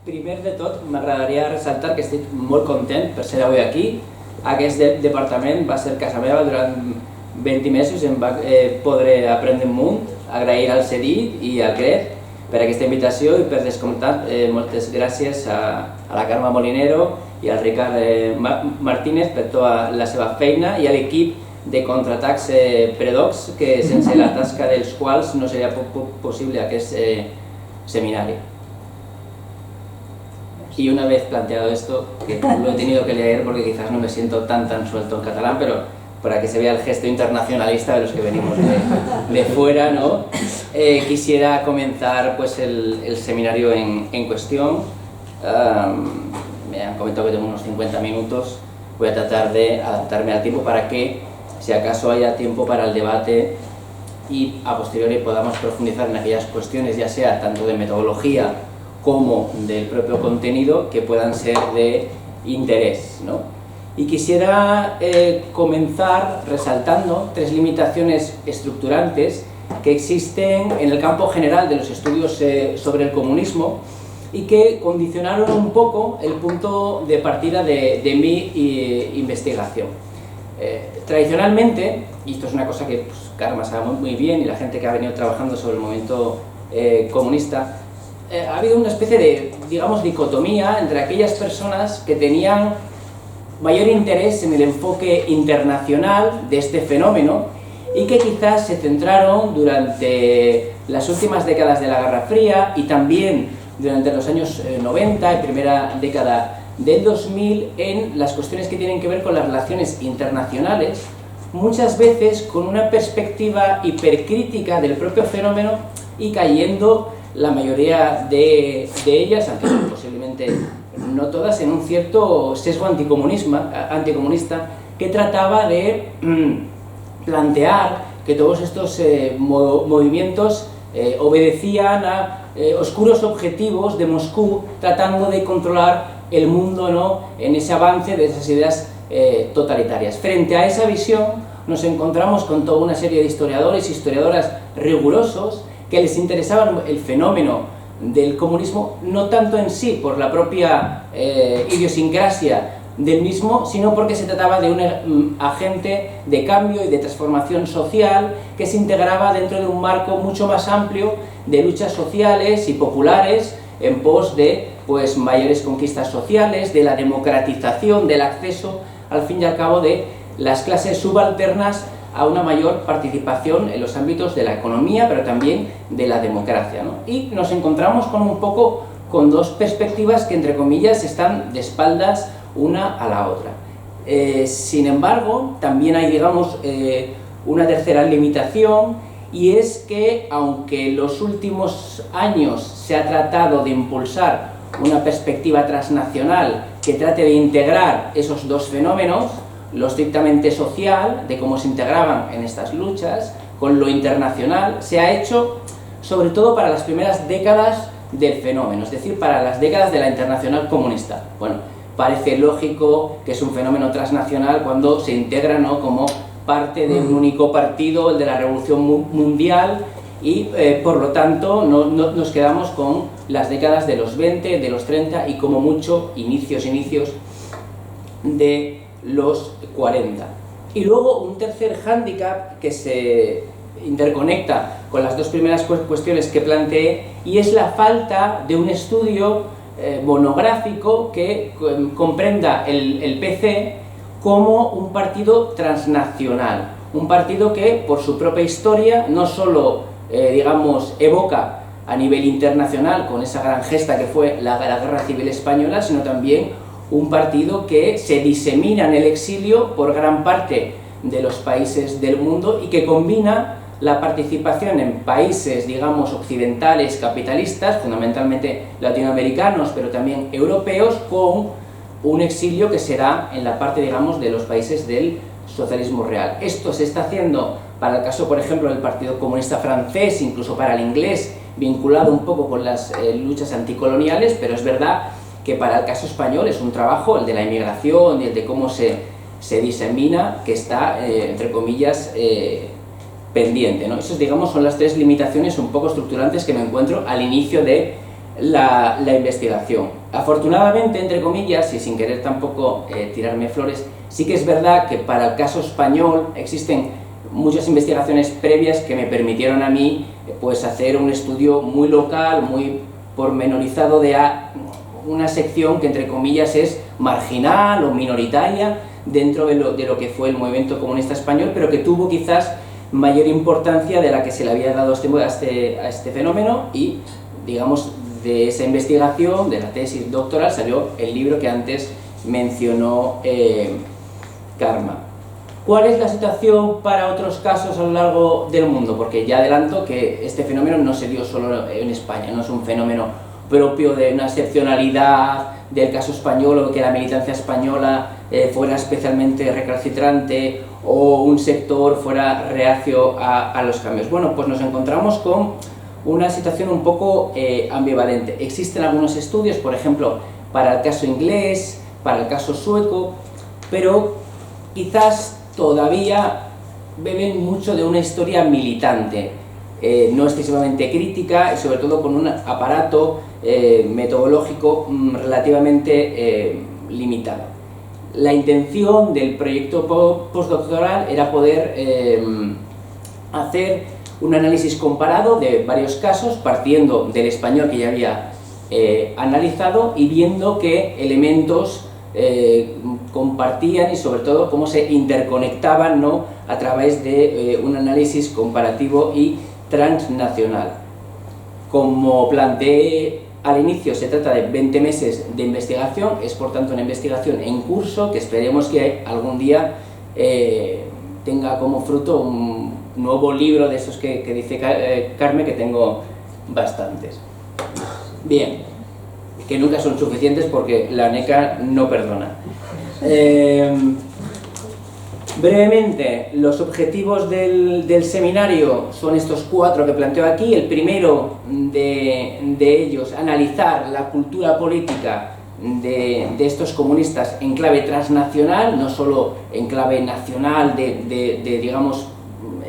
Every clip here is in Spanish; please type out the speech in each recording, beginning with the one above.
Primer de tot, m'agradaria ressaltar que estic molt content per ser avui aquí. Aquest departament va ser casa meva durant 20 mesos, em va poder aprendre un munt. Agrair al CEDIT i al CREF per aquesta invitació i per descomptat moltes gràcies a la Carme Molinero i al Ricard Martínez per tota la seva feina i a l'equip de contraatacs Predocs, que sense la tasca dels quals no seria possible aquest seminari. Y una vez planteado esto, que lo he tenido que leer porque quizás no me siento tan suelto en catalán, pero para que se vea el gesto internacionalista de los que venimos de fuera, ¿no? Quisiera comenzar pues, el seminario en cuestión. Me han comentado que tengo unos 50 minutos. Voy a tratar de adaptarme al tiempo para que, si acaso haya tiempo para el debate y a posteriori podamos profundizar en aquellas cuestiones, ya sea tanto de metodología como del propio contenido, que puedan ser de interés, ¿no? Y quisiera comenzar resaltando tres limitaciones estructurantes que existen en el campo general de los estudios sobre el comunismo y que condicionaron un poco el punto de partida de mi investigación. Tradicionalmente, y esto es una cosa que pues, Karma sabe muy bien y la gente que ha venido trabajando sobre el movimiento comunista, ha habido una especie de, digamos, dicotomía entre aquellas personas que tenían mayor interés en el enfoque internacional de este fenómeno y que quizás se centraron durante las últimas décadas de la Guerra Fría y también durante los años 90 y primera década del 2000 en las cuestiones que tienen que ver con las relaciones internacionales, muchas veces con una perspectiva hipercrítica del propio fenómeno y cayendo la mayoría de ellas, aunque posiblemente no todas, en un cierto sesgo anticomunista que trataba de plantear que todos estos movimientos obedecían a oscuros objetivos de Moscú tratando de controlar el mundo, ¿no?, en ese avance de esas ideas totalitarias. Frente a esa visión nos encontramos con toda una serie de historiadores y historiadoras rigurosos que les interesaba el fenómeno del comunismo no tanto en sí por la propia idiosincrasia del mismo, sino porque se trataba de un agente de cambio y de transformación social que se integraba dentro de un marco mucho más amplio de luchas sociales y populares en pos de pues, mayores conquistas sociales, de la democratización, del acceso, al fin y al cabo, de las clases subalternas a una mayor participación en los ámbitos de la economía, pero también de la democracia, ¿no? Y nos encontramos con dos perspectivas que, entre comillas, están de espaldas una a la otra. Sin embargo, también hay, digamos, una tercera limitación, y es que, aunque en los últimos años se ha tratado de impulsar una perspectiva transnacional que trate de integrar esos dos fenómenos, lo estrictamente social, de cómo se integraban en estas luchas, con lo internacional, se ha hecho sobre todo para las primeras décadas del fenómeno, es decir, para las décadas de la internacional comunista. Bueno, parece lógico que es un fenómeno transnacional cuando se integra, ¿no?, como parte de un único partido, el de la Revolución Mundial, y por lo tanto nos quedamos con las décadas de los 20, de los 30 y como mucho inicios de los 40. Y luego un tercer hándicap que se interconecta con las dos primeras cuestiones que planteé, y es la falta de un estudio monográfico que comprenda el PC como un partido transnacional, un partido que por su propia historia no solo digamos evoca a nivel internacional con esa gran gesta que fue la Guerra Civil Española, sino también un partido que se disemina en el exilio por gran parte de los países del mundo y que combina la participación en países, digamos, occidentales, capitalistas, fundamentalmente latinoamericanos, pero también europeos, con un exilio que se da en la parte, digamos, de los países del socialismo real. Esto se está haciendo para el caso, por ejemplo, del Partido Comunista francés, incluso para el inglés, vinculado un poco con las luchas anticoloniales, pero es verdad que para el caso español es un trabajo, el de la inmigración y el de cómo se disemina, que está, entre comillas, pendiente, ¿no? Esas, digamos, son las tres limitaciones un poco estructurantes que me encuentro al inicio de la investigación. Afortunadamente, entre comillas, y sin querer tampoco tirarme flores, sí que es verdad que para el caso español existen muchas investigaciones previas que me permitieron a mí pues hacer un estudio muy local, muy pormenorizado de una sección que entre comillas es marginal o minoritaria dentro de lo que fue el movimiento comunista español, pero que tuvo quizás mayor importancia de la que se le había dado a este fenómeno, y digamos de esa investigación, de la tesis doctoral, salió el libro que antes mencionó Karma. ¿Cuál es la situación para otros casos a lo largo del mundo? Porque ya adelanto que este fenómeno no se dio solo en España, no es un fenómeno propio de una excepcionalidad del caso español, o que la militancia española fuera especialmente recalcitrante o un sector fuera reacio a los cambios. Bueno, pues nos encontramos con una situación un poco ambivalente. Existen algunos estudios, por ejemplo, para el caso inglés, para el caso sueco, pero quizás todavía beben mucho de una historia militante, no excesivamente crítica, y sobre todo con un aparato metodológico relativamente limitado. La intención del proyecto postdoctoral era poder hacer un análisis comparado de varios casos, partiendo del español que ya había analizado y viendo qué elementos compartían y sobre todo cómo se interconectaban, ¿no?, a través de un análisis comparativo y transnacional. Como planteé al inicio, se trata de 20 meses de investigación, es por tanto una investigación en curso que esperemos que algún día tenga como fruto un nuevo libro de esos que dice Carmen, que tengo bastantes. Bien, que nunca son suficientes porque la NECA no perdona. Brevemente, los objetivos del seminario son estos 4 que planteo aquí. El primero de ellos, analizar la cultura política de estos comunistas en clave transnacional, no solo en clave nacional, digamos,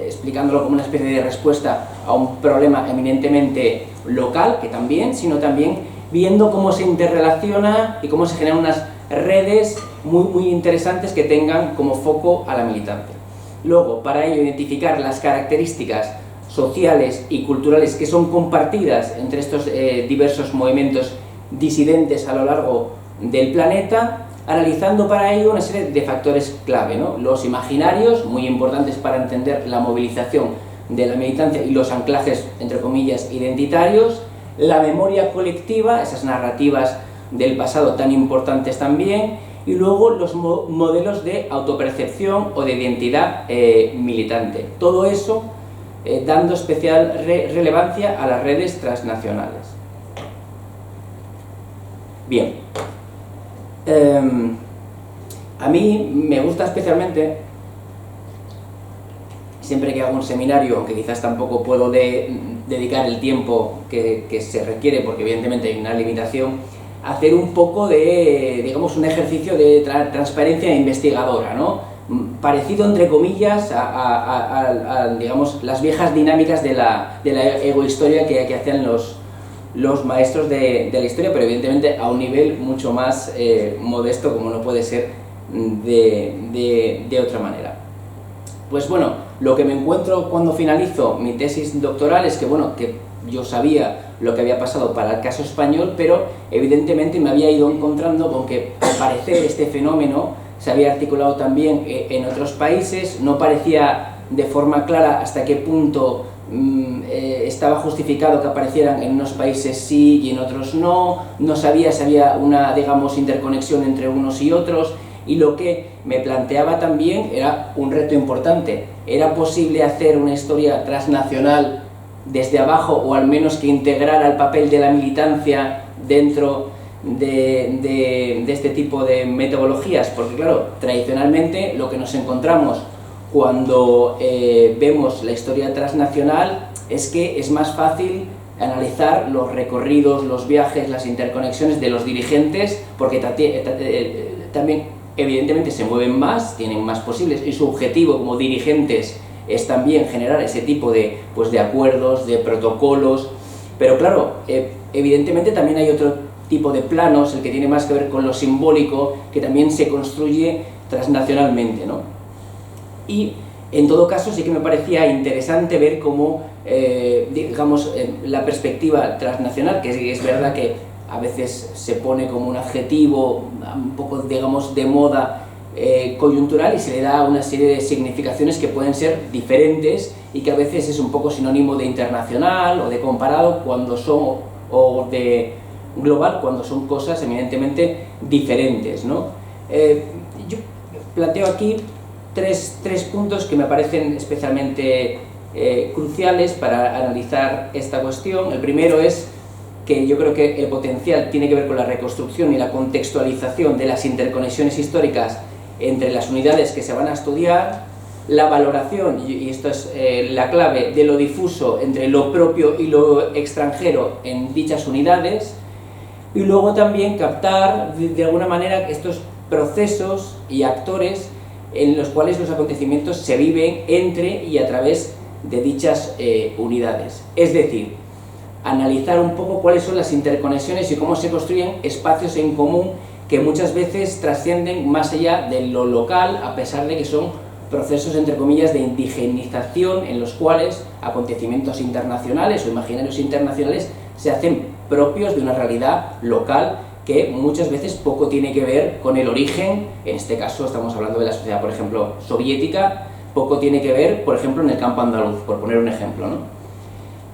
explicándolo como una especie de respuesta a un problema eminentemente local, que también, sino también viendo cómo se interrelaciona y cómo se generan unas redes muy interesantes que tengan como foco a la militancia. Luego, para ello, identificar las características sociales y culturales que son compartidas entre estos diversos movimientos disidentes a lo largo del planeta, analizando para ello una serie de factores clave, ¿no? Los imaginarios, muy importantes para entender la movilización de la militancia y los anclajes, entre comillas, identitarios; la memoria colectiva, esas narrativas del pasado tan importantes también; y luego los modelos de autopercepción o de identidad militante. Todo eso dando especial relevancia a las redes transnacionales. Bien, a mí me gusta especialmente, siempre que hago un seminario, aunque quizás tampoco puedo dedicar el tiempo que se requiere, porque evidentemente hay una limitación, hacer un poco de, digamos, un ejercicio de transparencia investigadora, ¿no? Parecido, entre comillas, a digamos, las viejas dinámicas de la egohistoria que hacían los maestros de la historia, pero evidentemente a un nivel mucho más modesto, como no puede ser de otra manera. Pues bueno, lo que me encuentro cuando finalizo mi tesis doctoral es que, bueno, que yo sabía lo que había pasado para el caso español, pero evidentemente me había ido encontrando con que, al parecer, este fenómeno se había articulado también en otros países. No parecía de forma clara hasta qué punto estaba justificado que aparecieran en unos países sí y en otros no. No sabía si había una, digamos, interconexión entre unos y otros. Y lo que me planteaba también era un reto importante. ¿Era posible hacer una historia transnacional desde abajo, o al menos que integrara el papel de la militancia dentro de este tipo de metodologías? Porque claro, tradicionalmente lo que nos encontramos cuando vemos la historia transnacional es que es más fácil analizar los recorridos, los viajes, las interconexiones de los dirigentes, porque también evidentemente se mueven más, tienen más posibles, y su objetivo como dirigentes es también generar ese tipo de acuerdos, de protocolos. Pero claro, evidentemente también hay otro tipo de planos, el que tiene más que ver con lo simbólico, que también se construye transnacionalmente, ¿no? Y en todo caso sí que me parecía interesante ver cómo, digamos, la perspectiva transnacional, que es verdad que a veces se pone como un adjetivo un poco, digamos, de moda coyuntural, y se le da una serie de significaciones que pueden ser diferentes y que a veces es un poco sinónimo de internacional o de comparado cuando son, o de global cuando son cosas eminentemente diferentes, ¿no? Yo planteo aquí tres puntos que me parecen especialmente cruciales para analizar esta cuestión. El primero es que yo creo que el potencial tiene que ver con la reconstrucción y la contextualización de las interconexiones históricas entre las unidades que se van a estudiar, la valoración, y esto es la clave, de lo difuso entre lo propio y lo extranjero en dichas unidades, y luego también captar de alguna manera estos procesos y actores en los cuales los acontecimientos se viven entre y a través de dichas unidades. Es decir, analizar un poco cuáles son las interconexiones y cómo se construyen espacios en común que muchas veces trascienden más allá de lo local, a pesar de que son procesos, entre comillas, de indigenización en los cuales acontecimientos internacionales o imaginarios internacionales se hacen propios de una realidad local que muchas veces poco tiene que ver con el origen. En este caso estamos hablando de la sociedad, por ejemplo, soviética, poco tiene que ver, por ejemplo, en el campo andaluz, por poner un ejemplo, ¿no?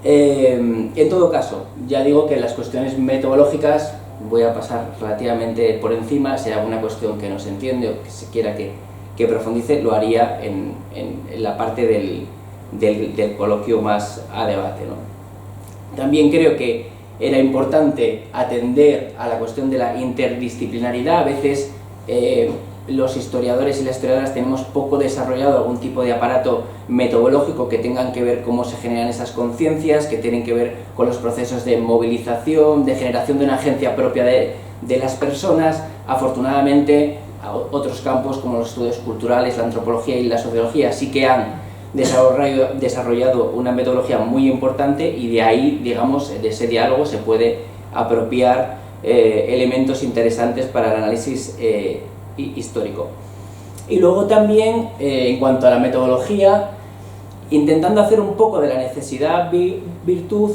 En todo caso, ya digo que las cuestiones metodológicas voy a pasar relativamente por encima. Si hay alguna cuestión que no se entiende o que se quiera que profundice, lo haría en la parte del coloquio más a debate, ¿no? También creo que era importante atender a la cuestión de la interdisciplinaridad. A veces los historiadores y las historiadoras tenemos poco desarrollado algún tipo de aparato metodológico que tengan que ver cómo se generan esas conciencias, que tienen que ver con los procesos de movilización, de generación de una agencia propia de las personas. Afortunadamente, otros campos como los estudios culturales, la antropología y la sociología sí que han desarrollado una metodología muy importante, y de ahí, digamos, de ese diálogo se puede apropiar elementos interesantes para el análisis histórico. Y luego también, en cuanto a la metodología, intentando hacer un poco de la necesidad virtud,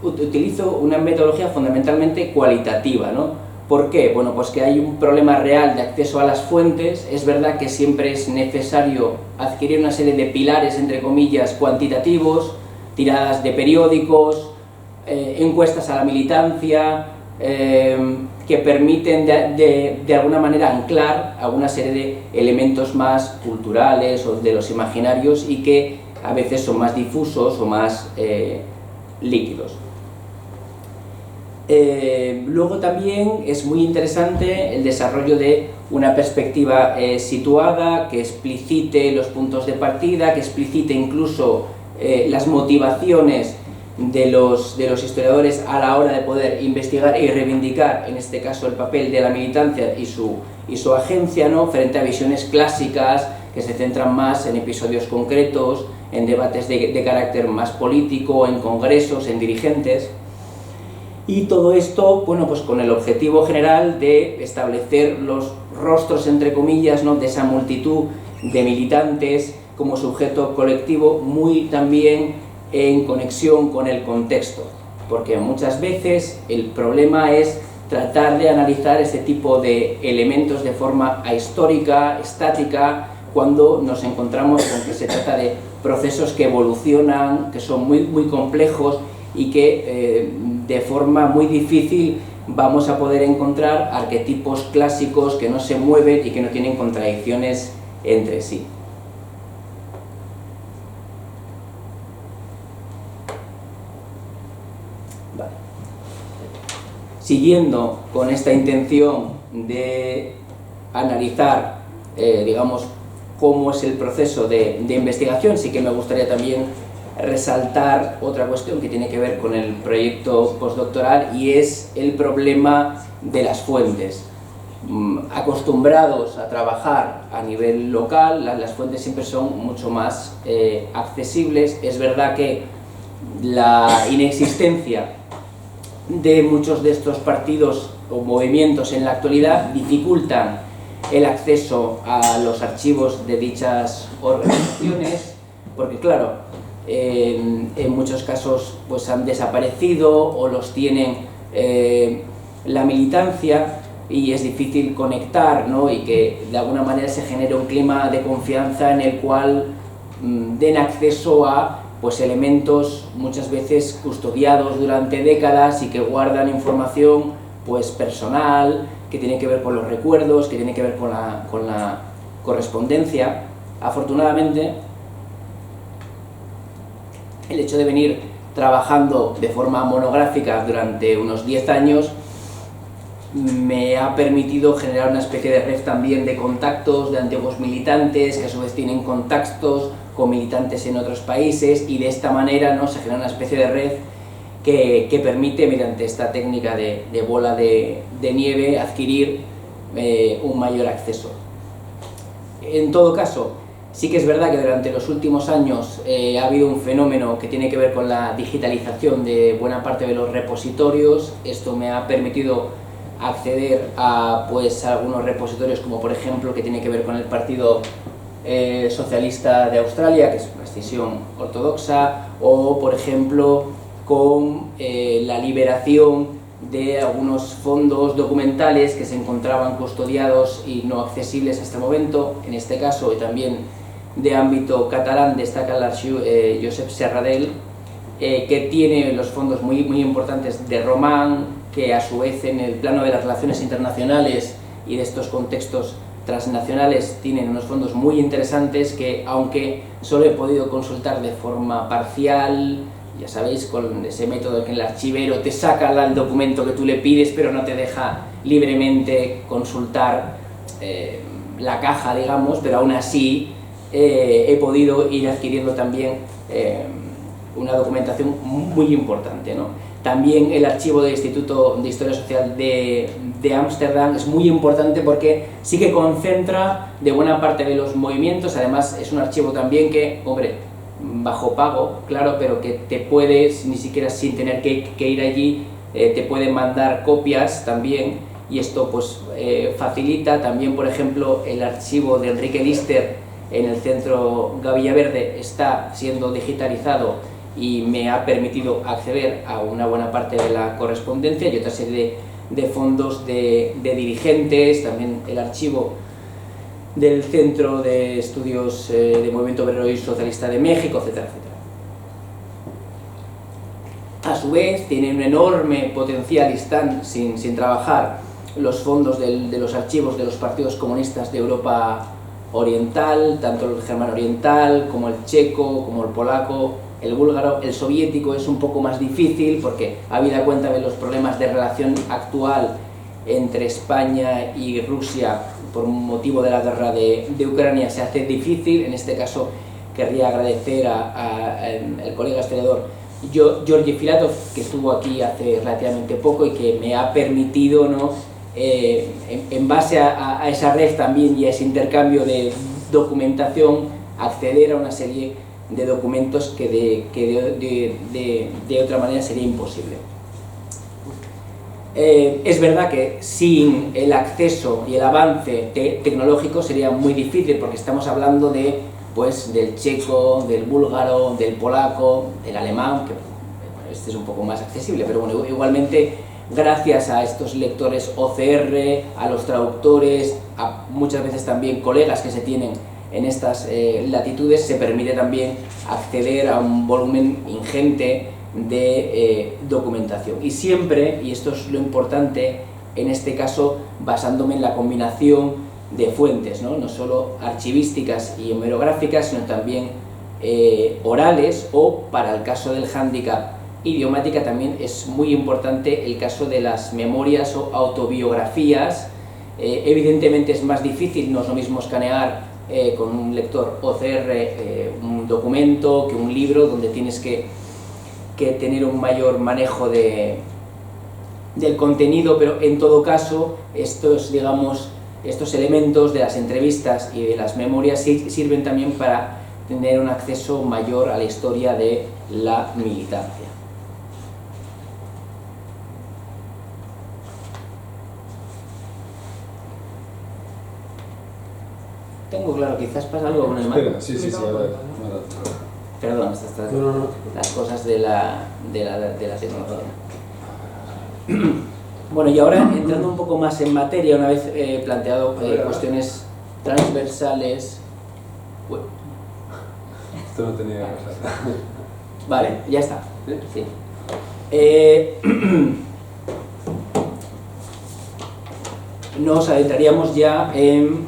utilizo una metodología fundamentalmente cualitativa, ¿no? ¿Por qué? Bueno, pues que hay un problema real de acceso a las fuentes. Es verdad que siempre es necesario adquirir una serie de pilares, entre comillas, cuantitativos, tiradas de periódicos, encuestas a la militancia, que permiten de alguna manera anclar a una serie de elementos más culturales o de los imaginarios, y que a veces son más difusos o más líquidos. Luego también es muy interesante el desarrollo de una perspectiva situada, que explicite los puntos de partida, que explicite incluso las motivaciones de los historiadores a la hora de poder investigar y reivindicar, en este caso, el papel de la militancia y su agencia, ¿no?, frente a visiones clásicas que se centran más en episodios concretos, en debates de carácter más político, en congresos, en dirigentes. Y todo esto, bueno, pues con el objetivo general de establecer los rostros, entre comillas, ¿no?, de esa multitud de militantes como sujeto colectivo, muy también en conexión con el contexto, porque muchas veces el problema es tratar de analizar este tipo de elementos de forma ahistórica, estática, cuando nos encontramos con que se trata de procesos que evolucionan, que son muy, muy complejos, y que de forma muy difícil vamos a poder encontrar arquetipos clásicos que no se mueven y que no tienen contradicciones entre sí. Vale. Siguiendo con esta intención de analizar, digamos, cómo es el proceso de investigación, sí que me gustaría también resaltar otra cuestión que tiene que ver con el proyecto postdoctoral, y es el problema de las fuentes. Acostumbrados a trabajar a nivel local, las fuentes siempre son mucho más accesibles. Es verdad que la inexistencia de muchos de estos partidos o movimientos en la actualidad dificultan el acceso a los archivos de dichas organizaciones, porque claro, en muchos casos pues han desaparecido o los tienen la militancia, y es difícil conectar, ¿no? Y que de alguna manera se genere un clima de confianza en el cual den acceso a pues elementos muchas veces custodiados durante décadas y que guardan información pues personal, que tiene que ver con los recuerdos, que tiene que ver con la correspondencia. Afortunadamente, el hecho de venir trabajando de forma monográfica durante unos 10 años me ha permitido generar una especie de red también de contactos de antiguos militantes que a su vez tienen contactos con militantes en otros países, y de esta manera, ¿no?, se genera una especie de red que permite, mediante esta técnica de bola de nieve, adquirir un mayor acceso. En todo caso, sí que es verdad que durante los últimos años ha habido un fenómeno que tiene que ver con la digitalización de buena parte de los repositorios. Esto me ha permitido acceder a pues algunos repositorios, como por ejemplo que tiene que ver con el Partido Socialista de Australia, que es una escisión ortodoxa, o por ejemplo con la liberación de algunos fondos documentales que se encontraban custodiados y no accesibles hasta el momento. En este caso, y también de ámbito catalán, destaca el archivo Josep Serradell, que tiene los fondos muy importantes de Román, que a su vez en el plano de las relaciones internacionales y de estos contextos transnacionales tienen unos fondos muy interesantes que, aunque solo he podido consultar de forma parcial, ya sabéis, con ese método que el archivero te saca el documento que tú le pides, pero no te deja libremente consultar la caja, digamos, pero aún así he podido ir adquiriendo también una documentación muy importante, ¿no? También el archivo del Instituto de Historia Social de Ámsterdam es muy importante porque sí que concentra de buena parte de los movimientos. Además es un archivo también que, hombre, bajo pago, claro, pero que te puedes, ni siquiera sin tener que ir allí, te pueden mandar copias también, y esto pues facilita también. Por ejemplo, el archivo de Enrique Lister en el Centro Gavilla Verde está siendo digitalizado y me ha permitido acceder a una buena parte de la correspondencia y otra serie de fondos de dirigentes, también el archivo del Centro de Estudios de Movimiento Obrero y Socialista de México, etcétera, etcétera. A su vez, tienen un enorme potencial y están sin trabajar los fondos de los archivos de los partidos comunistas de Europa Oriental, tanto el germano oriental como el checo, como el polaco, el búlgaro. El soviético es un poco más difícil porque, habida cuenta de los problemas de relación actual entre España y Rusia por motivo de la guerra de Ucrania, se hace difícil. En este caso querría agradecer al colega historiador Georgi Filatov, que estuvo aquí hace relativamente poco y que me ha permitido, ¿no?, en base a esa red también y a ese intercambio de documentación, acceder a una serie de documentos que de otra manera sería imposible. Es verdad que sin el acceso y el avance tecnológico sería muy difícil, porque estamos hablando del checo, del búlgaro, del polaco, del alemán, que bueno, este es un poco más accesible, pero bueno, igualmente gracias a estos lectores OCR, a los traductores, a muchas veces también colegas que se tienen en estas latitudes, se permite también acceder a un volumen ingente de documentación. Y siempre, y esto es lo importante, en este caso basándome en la combinación de fuentes, no solo archivísticas y hemerográficas, sino también orales, o, para el caso del hándicap, idiomática. También es muy importante el caso de las memorias o autobiografías. Evidentemente es más difícil, no es lo mismo escanear con un lector OCR un documento que un libro, donde tienes que tener un mayor manejo del contenido, pero en todo caso estos elementos de las entrevistas y de las memorias sirven también para tener un acceso mayor a la historia de la militancia. tengo claro, quizás pasa algo con el mando. Espera, sí, a ver. Perdón, estas las cosas de la tecnología. Bueno, y ahora entrando un poco más en materia, una vez planteado cuestiones transversales. Bueno. Esto no tenía que pasar. Vale, ya está. Sí. Nos adentraríamos ya en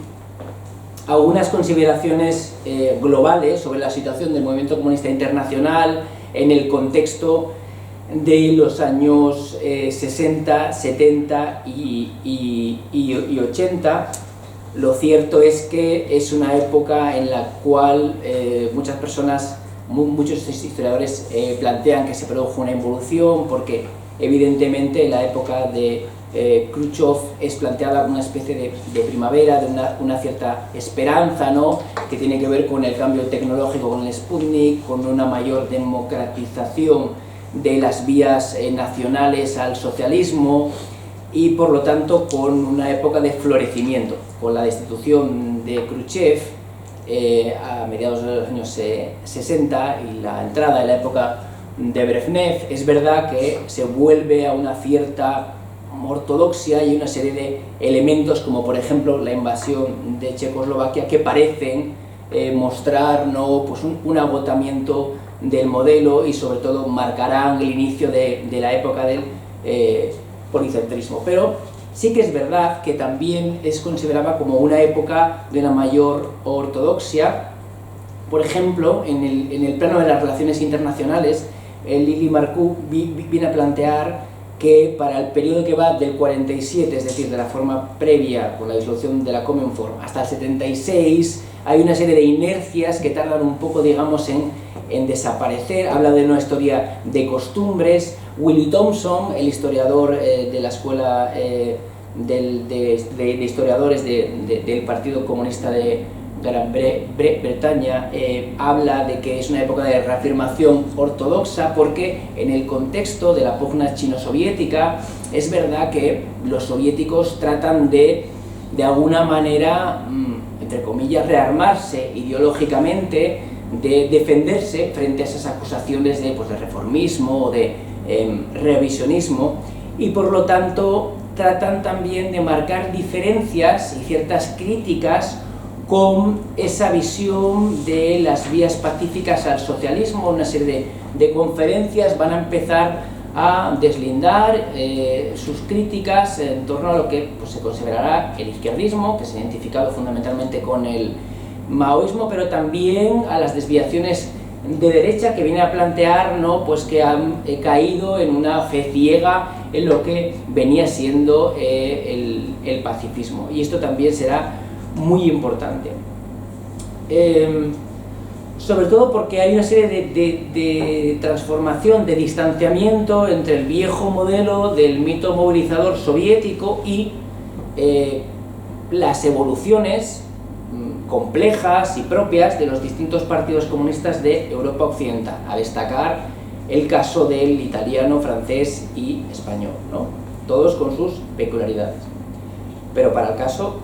algunas consideraciones globales sobre la situación del movimiento comunista internacional en el contexto de los años 60, 70 y 80. Lo cierto es que es una época en la cual muchas personas, muchos historiadores plantean que se produjo una involución, porque evidentemente en la época de Khrushchev es planteada una especie de primavera, de una cierta esperanza, ¿no?, que tiene que ver con el cambio tecnológico, con el Sputnik, con una mayor democratización de las vías nacionales al socialismo, y por lo tanto con una época de florecimiento. Con la destitución de Khrushchev a mediados de los años 60 y la entrada de la época de Brezhnev, es verdad que se vuelve a una cierta ortodoxia y una serie de elementos, como por ejemplo la invasión de Checoslovaquia, que parecen mostrar, ¿no?, pues un agotamiento del modelo, y sobre todo marcarán el inicio de la época del policentrismo. Pero sí que es verdad que también es considerada como una época de una mayor ortodoxia. Por ejemplo, en el plano de las relaciones internacionales, Lili Marcoux viene a plantear que para el periodo que va del 47, es decir, de la forma previa con la disolución de la Cominform, hasta el 76, hay una serie de inercias que tardan un poco, digamos, en desaparecer. Habla de una historia de costumbres. Willie Thompson, el historiador de la escuela de historiadores del Partido Comunista de Gran Bretaña, habla de que es una época de reafirmación ortodoxa, porque en el contexto de la pugna chino-soviética es verdad que los soviéticos tratan de alguna manera, entre comillas, rearmarse ideológicamente, de defenderse frente a esas acusaciones de reformismo o de revisionismo, y por lo tanto tratan también de marcar diferencias y ciertas críticas con esa visión de las vías pacíficas al socialismo. Una serie de conferencias van a empezar a deslindar sus críticas en torno a lo que se considerará el izquierdismo, que se ha identificado fundamentalmente con el maoísmo, pero también a las desviaciones de derecha, que viene a plantear, ¿no?, pues que han caído en una fe ciega en lo que venía siendo el pacifismo, y esto también será muy importante, sobre todo porque hay una serie de transformación, de distanciamiento entre el viejo modelo del mito movilizador soviético y las evoluciones complejas y propias de los distintos partidos comunistas de Europa Occidental, a destacar el caso del italiano, francés y español, ¿no?, todos con sus peculiaridades. Pero para el caso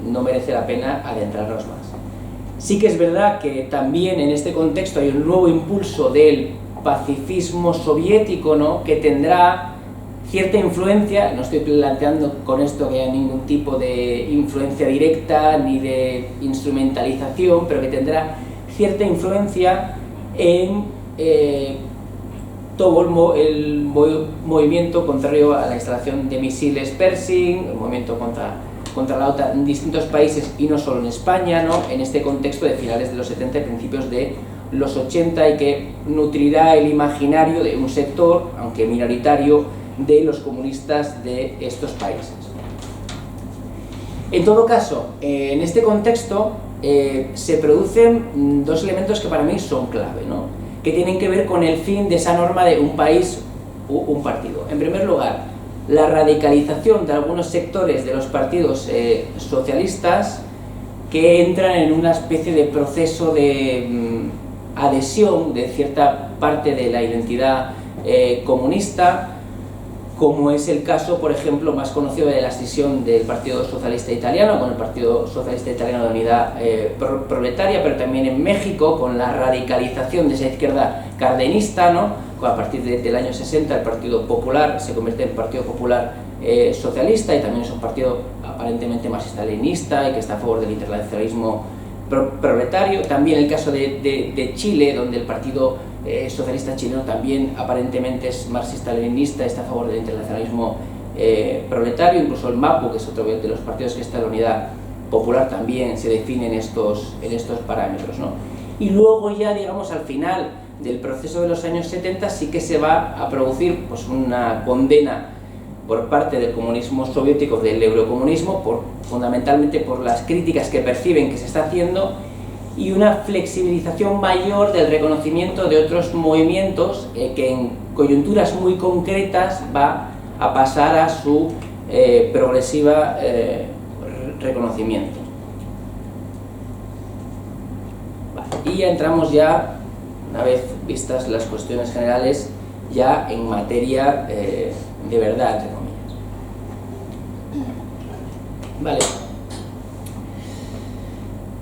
no merece la pena adentrarnos más. Sí que es verdad que también en este contexto hay un nuevo impulso del pacifismo soviético, ¿no?, que tendrá cierta influencia. No estoy planteando con esto que haya ningún tipo de influencia directa ni de instrumentalización, pero que tendrá cierta influencia en todo el movimiento contrario a la instalación de misiles Pershing, el movimiento contra la OTAN en distintos países, y no solo en España, ¿no?, en este contexto de finales de los 70 y principios de los 80, y que nutrirá el imaginario de un sector, aunque minoritario, de los comunistas de estos países. En todo caso, en este contexto se producen dos elementos que para mí son clave, ¿no?, que tienen que ver con el fin de esa norma de un país, un partido. En primer lugar, la radicalización de algunos sectores de los partidos socialistas, que entran en una especie de proceso de adhesión de cierta parte de la identidad comunista, como es el caso, por ejemplo, más conocido de la escisión del Partido Socialista Italiano con el Partido Socialista Italiano de Unidad Proletaria, pero también en México con la radicalización de esa izquierda cardenista, ¿no? A partir del año 60 el Partido Popular se convierte en Partido Popular Socialista, y también es un partido aparentemente marxista-leninista y que está a favor del internacionalismo proletario. También el caso de Chile, donde el Partido Socialista chileno también aparentemente es marxista-leninista, está a favor del internacionalismo proletario. Incluso el MAPU, que es otro de los partidos que está en la Unidad Popular, también se define en estos parámetros, ¿no? Y luego ya, digamos, al final del proceso de los años 70 sí que se va a producir pues una condena por parte del comunismo soviético, del eurocomunismo, fundamentalmente por las críticas que perciben que se está haciendo, y una flexibilización mayor del reconocimiento de otros movimientos que en coyunturas muy concretas va a pasar a su progresiva reconocimiento. Vale. Y ya entramos ya, una vez vistas las cuestiones generales, ya en materia de verdad, entre comillas. Vale.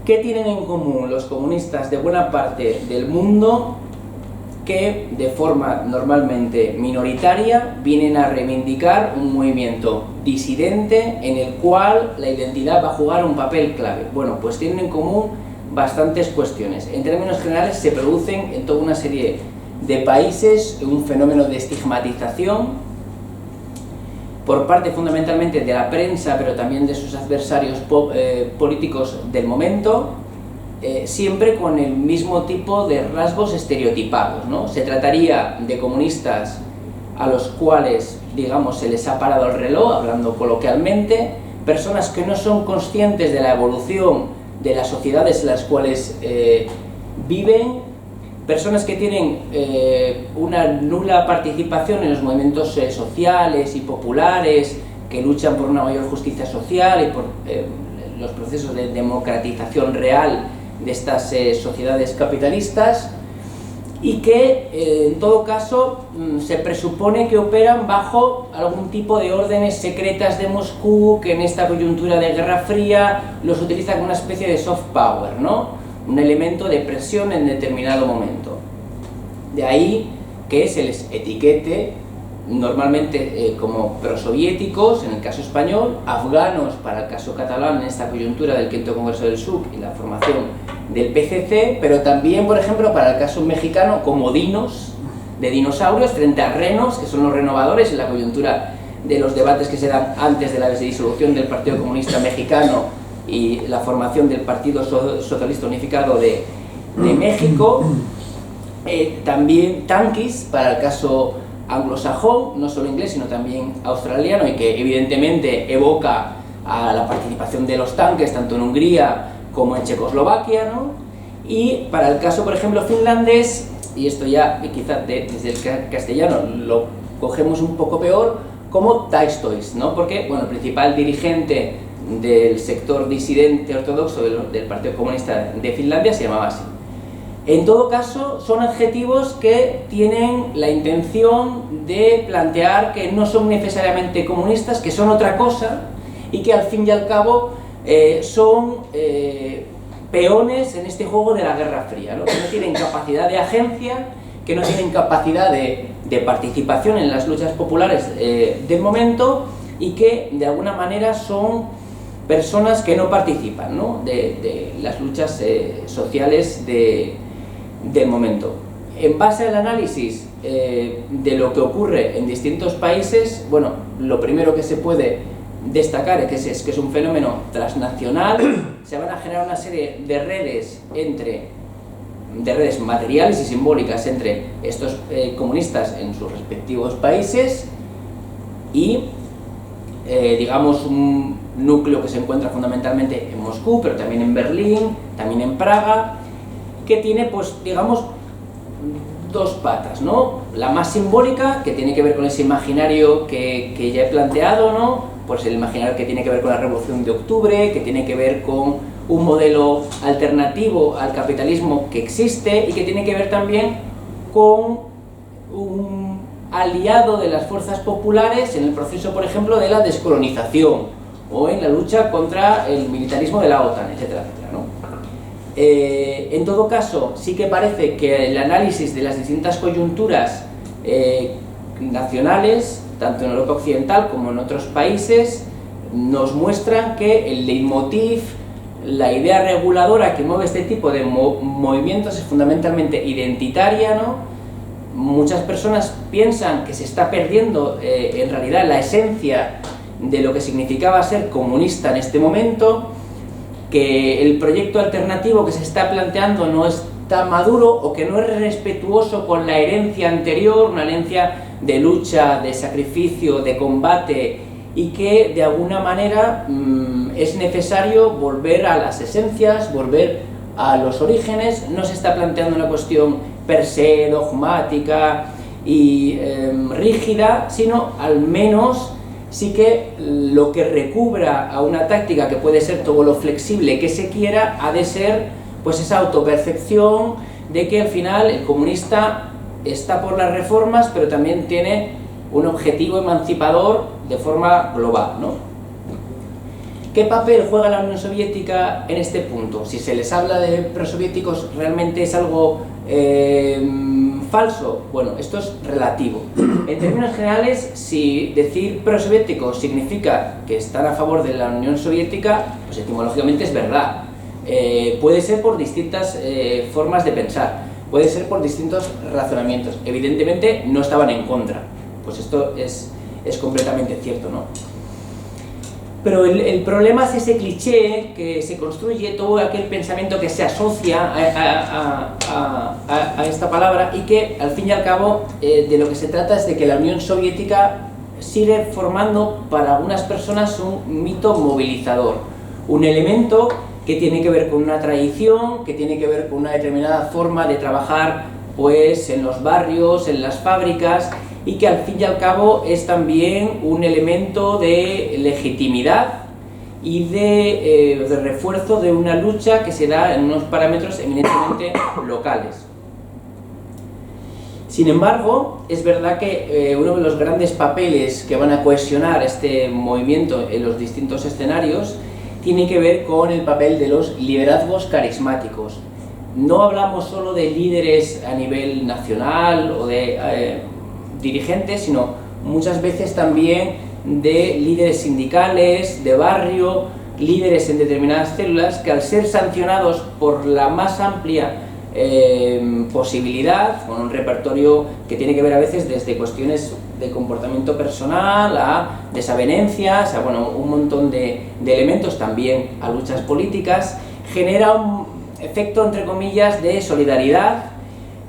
¿Qué tienen en común los comunistas de buena parte del mundo que, de forma normalmente minoritaria, vienen a reivindicar un movimiento disidente en el cual la identidad va a jugar un papel clave? Bueno, pues tienen en común bastantes cuestiones. En términos generales, se producen en toda una serie de países un fenómeno de estigmatización por parte fundamentalmente de la prensa, pero también de sus adversarios políticos del momento, siempre con el mismo tipo de rasgos estereotipados, ¿no? Se trataría de comunistas a los cuales, digamos, se les ha parado el reloj, hablando coloquialmente, personas que no son conscientes de la evolución de las sociedades en las cuales viven, personas que tienen una nula participación en los movimientos sociales y populares, que luchan por una mayor justicia social y por los procesos de democratización real de estas sociedades capitalistas, y que en todo caso se presupone que operan bajo algún tipo de órdenes secretas de Moscú, que en esta coyuntura de Guerra Fría los utiliza como una especie de soft power, ¿no? Un elemento de presión en determinado momento. De ahí que se les etiquete normalmente como prosoviéticos en el caso español, afganos para el caso catalán en esta coyuntura del V Congreso del SUC y la formación del PCC, pero también, por ejemplo, para el caso mexicano como dinos, de dinosaurios, frente a renos, que son los renovadores en la coyuntura de los debates que se dan antes de la disolución del Partido Comunista Mexicano y la formación del Partido Socialista Unificado de México. También tanquis para el caso anglosajón, no solo inglés sino también australiano, y que evidentemente evoca a la participación de los tanques tanto en Hungría como en Checoslovaquia, ¿no? Y para el caso, por ejemplo, finlandés, y esto ya quizás desde el castellano lo cogemos un poco peor, como Taistois, ¿no? Porque, bueno, el principal dirigente del sector disidente ortodoxo del Partido Comunista de Finlandia se llamaba así. En todo caso, son adjetivos que tienen la intención de plantear que no son necesariamente comunistas, que son otra cosa, y que al fin y al cabo son peones en este juego de la Guerra Fría, ¿no? Que no tienen capacidad de agencia, que no tienen capacidad de participación en las luchas populares del momento, y que de alguna manera son personas que no participan, ¿no? de las luchas sociales del momento. En base al análisis de lo que ocurre en distintos países, bueno, lo primero que se puede destacar es que es un fenómeno transnacional. Se van a generar una serie de redes materiales y simbólicas entre estos comunistas en sus respectivos países, y digamos un núcleo que se encuentra fundamentalmente en Moscú, pero también en Berlín, también en Praga, que tiene, pues, digamos, dos patas, ¿no? La más simbólica, que tiene que ver con ese imaginario que ya he planteado, ¿no? Pues el imaginario que tiene que ver con la Revolución de Octubre, que tiene que ver con un modelo alternativo al capitalismo que existe, y que tiene que ver también con un aliado de las fuerzas populares en el proceso, por ejemplo, de la descolonización o en la lucha contra el militarismo de la OTAN, etcétera, etcétera, ¿no? En todo caso, sí que parece que el análisis de las distintas coyunturas nacionales, tanto en Europa Occidental como en otros países, nos muestran que el leitmotiv, la idea reguladora que mueve este tipo de movimientos es fundamentalmente identitaria, ¿no? Muchas personas piensan que se está perdiendo en realidad la esencia de lo que significaba ser comunista en este momento, que el proyecto alternativo que se está planteando no está maduro o que no es respetuoso con la herencia anterior, una herencia de lucha, de sacrificio, de combate, y que de alguna manera es necesario volver a las esencias, volver a los orígenes. No se está planteando una cuestión per se dogmática y rígida, sino al menos sí que lo que recubra a una táctica que puede ser todo lo flexible que se quiera, ha de ser pues esa autopercepción de que al final el comunista está por las reformas, pero también tiene un objetivo emancipador de forma global, ¿no? ¿Qué papel juega la Unión Soviética en este punto? Si se les habla de prosoviéticos, ¿realmente es algo falso? Bueno, esto es relativo. En términos generales, si decir prosoviéticos significa que están a favor de la Unión Soviética, pues etimológicamente es verdad. Puede ser por distintas formas de pensar, puede ser por distintos razonamientos. Evidentemente no estaban en contra, pues esto es completamente cierto, ¿no? Pero el problema es ese cliché que se construye, todo aquel pensamiento que se asocia a esta palabra, y que al fin y al cabo de lo que se trata es de que la Unión Soviética sigue formando para algunas personas un mito movilizador, un elemento que tiene que ver con una tradición, que tiene que ver con una determinada forma de trabajar pues en los barrios, en las fábricas, y que al fin y al cabo es también un elemento de legitimidad y de refuerzo de una lucha que se da en unos parámetros eminentemente locales. Sin embargo, es verdad que uno de los grandes papeles que van a cohesionar este movimiento en los distintos escenarios tiene que ver con el papel de los liderazgos carismáticos. No hablamos solo de líderes a nivel nacional o de dirigentes, sino muchas veces también de líderes sindicales, de barrio, líderes en determinadas células que al ser sancionados por la más amplia posibilidad, con un repertorio que tiene que ver a veces desde cuestiones de comportamiento personal a desavenencias, a bueno, un montón de elementos, también a luchas políticas, genera un efecto entre comillas de solidaridad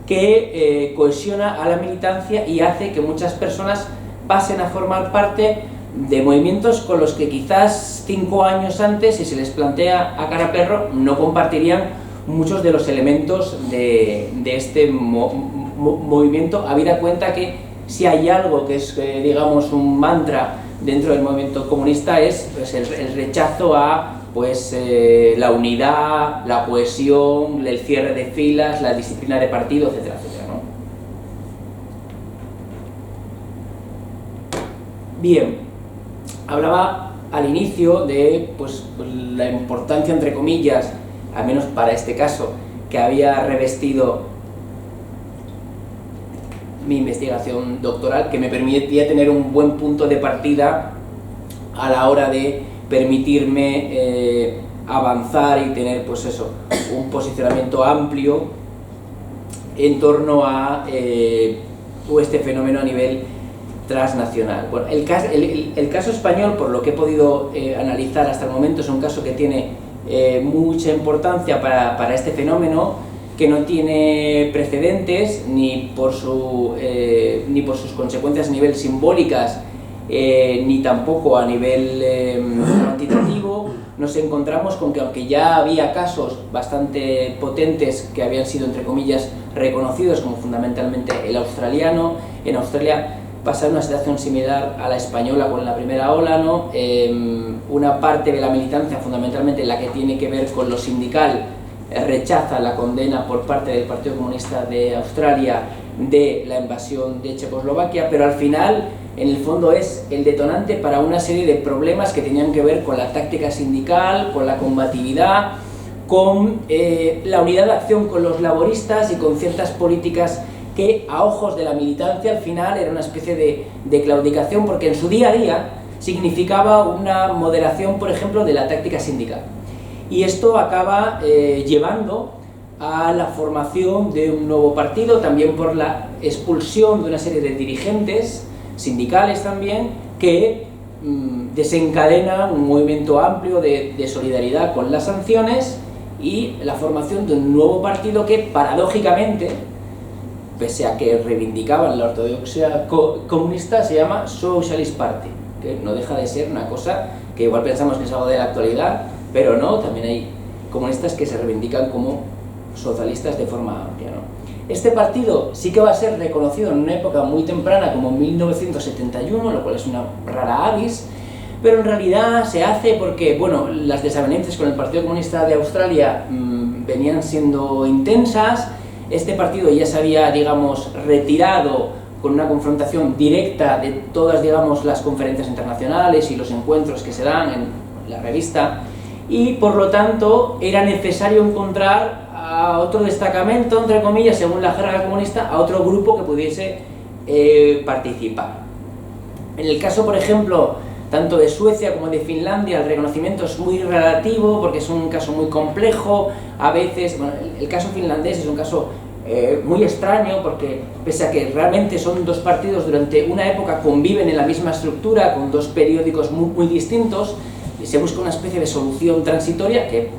que cohesiona a la militancia y hace que muchas personas pasen a formar parte de movimientos con los que quizás 5 años antes, si se les plantea a cara perro, no compartirían muchos de los elementos de este movimiento, habida cuenta que si hay algo que es, digamos, un mantra dentro del movimiento comunista es pues, el rechazo a pues, la unidad, la cohesión, el cierre de filas, la disciplina de partido, etcétera, etcétera, ¿no? Bien, hablaba al inicio de pues, la importancia, entre comillas, al menos para este caso, que había revestido mi investigación doctoral, que me permitía tener un buen punto de partida a la hora de permitirme avanzar y tener pues eso, un posicionamiento amplio en torno a este fenómeno a nivel transnacional. Bueno, el caso español, por lo que he podido analizar hasta el momento, es un caso que tiene mucha importancia para este fenómeno, que no tiene precedentes ni por sus consecuencias a nivel simbólicas, ni tampoco a nivel cuantitativo. Nos encontramos con que, aunque ya había casos bastante potentes que habían sido, entre comillas, reconocidos, como fundamentalmente el australiano, en Australia pasa una situación similar a la española con la primera ola, ¿no? Una parte de la militancia, fundamentalmente la que tiene que ver con lo sindical, rechaza la condena por parte del Partido Comunista de Australia de la invasión de Checoslovaquia, pero al final, en el fondo, es el detonante para una serie de problemas que tenían que ver con la táctica sindical, con la combatividad, con la unidad de acción con los laboristas y con ciertas políticas que a ojos de la militancia al final era una especie de claudicación, porque en su día a día significaba una moderación, por ejemplo, de la táctica sindical. Y esto acaba llevando a la formación de un nuevo partido, también por la expulsión de una serie de dirigentes sindicales también, que desencadena un movimiento amplio de solidaridad con las sanciones y la formación de un nuevo partido que, paradójicamente, pese a que reivindicaban la ortodoxia comunista, se llama Socialist Party, que no deja de ser una cosa que igual pensamos que es algo de la actualidad, pero no, también hay comunistas que se reivindican como socialistas de forma amplia, ¿no? Este partido sí que va a ser reconocido en una época muy temprana, como 1971, lo cual es una rara avis, pero en realidad se hace porque, bueno, las desavenencias con el Partido Comunista de Australia venían siendo intensas. Este partido ya se había, digamos, retirado con una confrontación directa de todas, digamos, las conferencias internacionales y los encuentros que se dan en la revista, y por lo tanto era necesario encontrar a otro destacamento, entre comillas, según la jerga comunista, a otro grupo que pudiese participar. En el caso, por ejemplo, tanto de Suecia como de Finlandia, el reconocimiento es muy relativo porque es un caso muy complejo. A veces, bueno, el caso finlandés es un caso muy extraño porque, pese a que realmente son dos partidos, durante una época conviven en la misma estructura con dos periódicos muy distintos, y se busca una especie de solución transitoria que,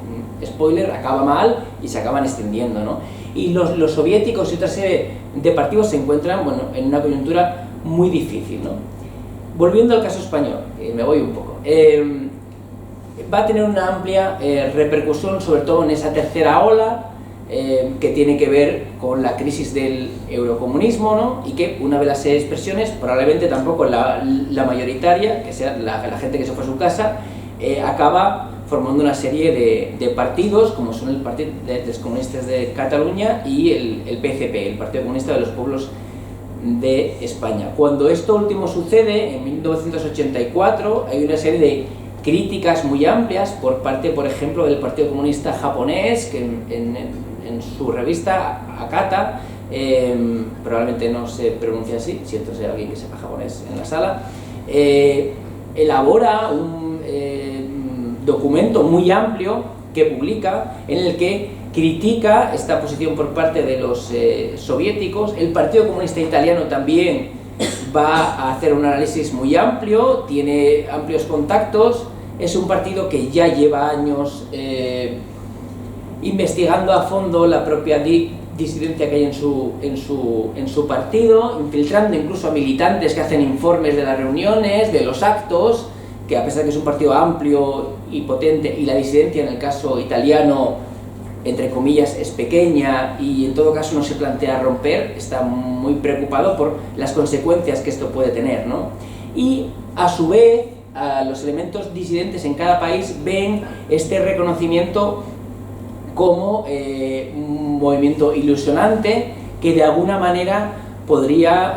spoiler, acaba mal y se acaban extendiendo, ¿no? Y los soviéticos y otra serie de partidos se encuentran, bueno, en una coyuntura muy difícil, ¿no? Volviendo al caso español, me voy un poco, va a tener una amplia repercusión, sobre todo en esa tercera ola, que tiene que ver con la crisis del eurocomunismo, ¿no? Y que una de las expresiones, probablemente tampoco la mayoritaria, que sea la gente que se fue a su casa, acaba formando una serie de partidos, como son el Partido de los Comunistas de Cataluña y el PCP, el Partido Comunista de los Pueblos de España. Cuando esto último sucede, en 1984, hay una serie de críticas muy amplias por parte, por ejemplo, del Partido Comunista japonés, que en su revista Akata, probablemente no se pronuncia así, siento ser alguien que sepa japonés en la sala, elabora un documento muy amplio que publica, en el que critica esta posición por parte de los soviéticos. El Partido Comunista Italiano también va a hacer un análisis muy amplio, tiene amplios contactos, es un partido que ya lleva años investigando a fondo la propia disidencia que hay en su partido, infiltrando incluso a militantes que hacen informes de las reuniones, de los actos, que a pesar de que es un partido amplio y potente, y la disidencia en el caso italiano, entre comillas, es pequeña y en todo caso no se plantea romper, está muy preocupado por las consecuencias que esto puede tener, ¿no? Y a su vez, los elementos disidentes en cada país ven este reconocimiento como un movimiento ilusionante que de alguna manera podría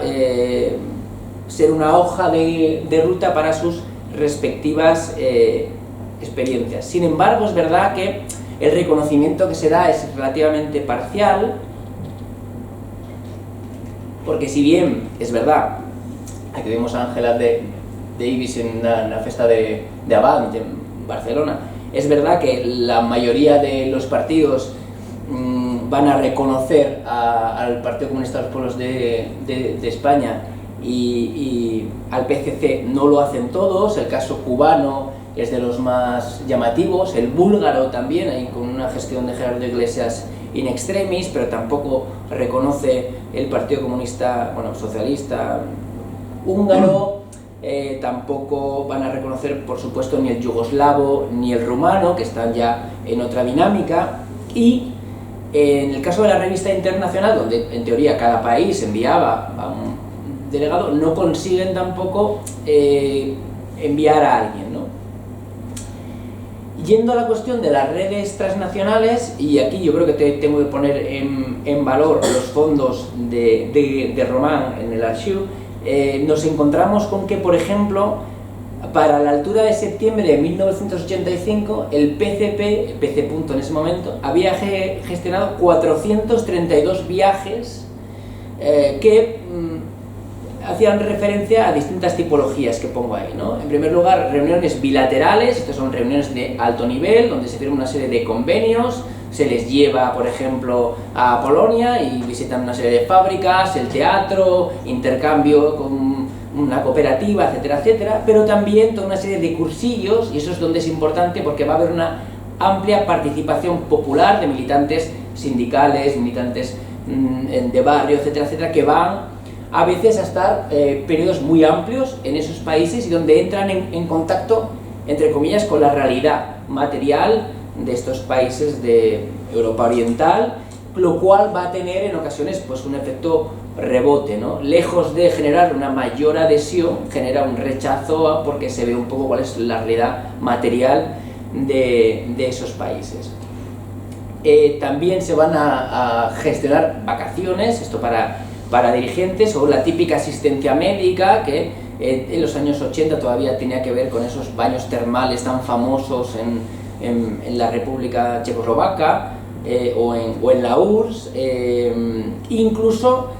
ser una hoja de ruta para sus respectivas experiencias. Sin embargo, es verdad que el reconocimiento que se da es relativamente parcial, porque si bien es verdad, aquí vemos a Ángela Davis en la fiesta de Avant en Barcelona, es verdad que la mayoría de los partidos van a reconocer al Partido Comunista de los Pueblos de España y al PCC no lo hacen todos. El caso cubano es de los más llamativos, el búlgaro también, ahí con una gestión de Gerardo Iglesias in extremis, pero tampoco reconoce el Partido Comunista, bueno, socialista húngaro, tampoco van a reconocer, por supuesto, ni el yugoslavo ni el rumano, que están ya en otra dinámica. Y en el caso de la revista internacional, donde en teoría cada país enviaba a un delegado, no consiguen tampoco enviar a alguien, ¿no? Yendo a la cuestión de las redes transnacionales, y aquí yo creo que tengo que poner en valor los fondos de Román en el archivo, nos encontramos con que, por ejemplo, para la altura de septiembre de 1985, el PCP, PC. En ese momento, había gestionado 432 viajes que hacían referencia a distintas tipologías que pongo ahí, ¿no? En primer lugar, reuniones bilaterales, estas son reuniones de alto nivel, donde se firma una serie de convenios, se les lleva, por ejemplo, a Polonia y visitan una serie de fábricas, el teatro, intercambio con una cooperativa, etcétera, etcétera, pero también toda una serie de cursillos, y eso es donde es importante porque va a haber una amplia participación popular de militantes sindicales, militantes de barrio, etcétera, etcétera, que van a veces a estar periodos muy amplios en esos países y donde entran en contacto, entre comillas, con la realidad material de estos países de Europa Oriental, lo cual va a tener en ocasiones pues un efecto rebote, ¿no? Lejos de generar una mayor adhesión, genera un rechazo porque se ve un poco cuál es la realidad material de esos países. También se van a gestionar vacaciones, esto para dirigentes, o la típica asistencia médica que en los años 80 todavía tenía que ver con esos baños termales tan famosos en la República Checoslovaca o en la URSS. Incluso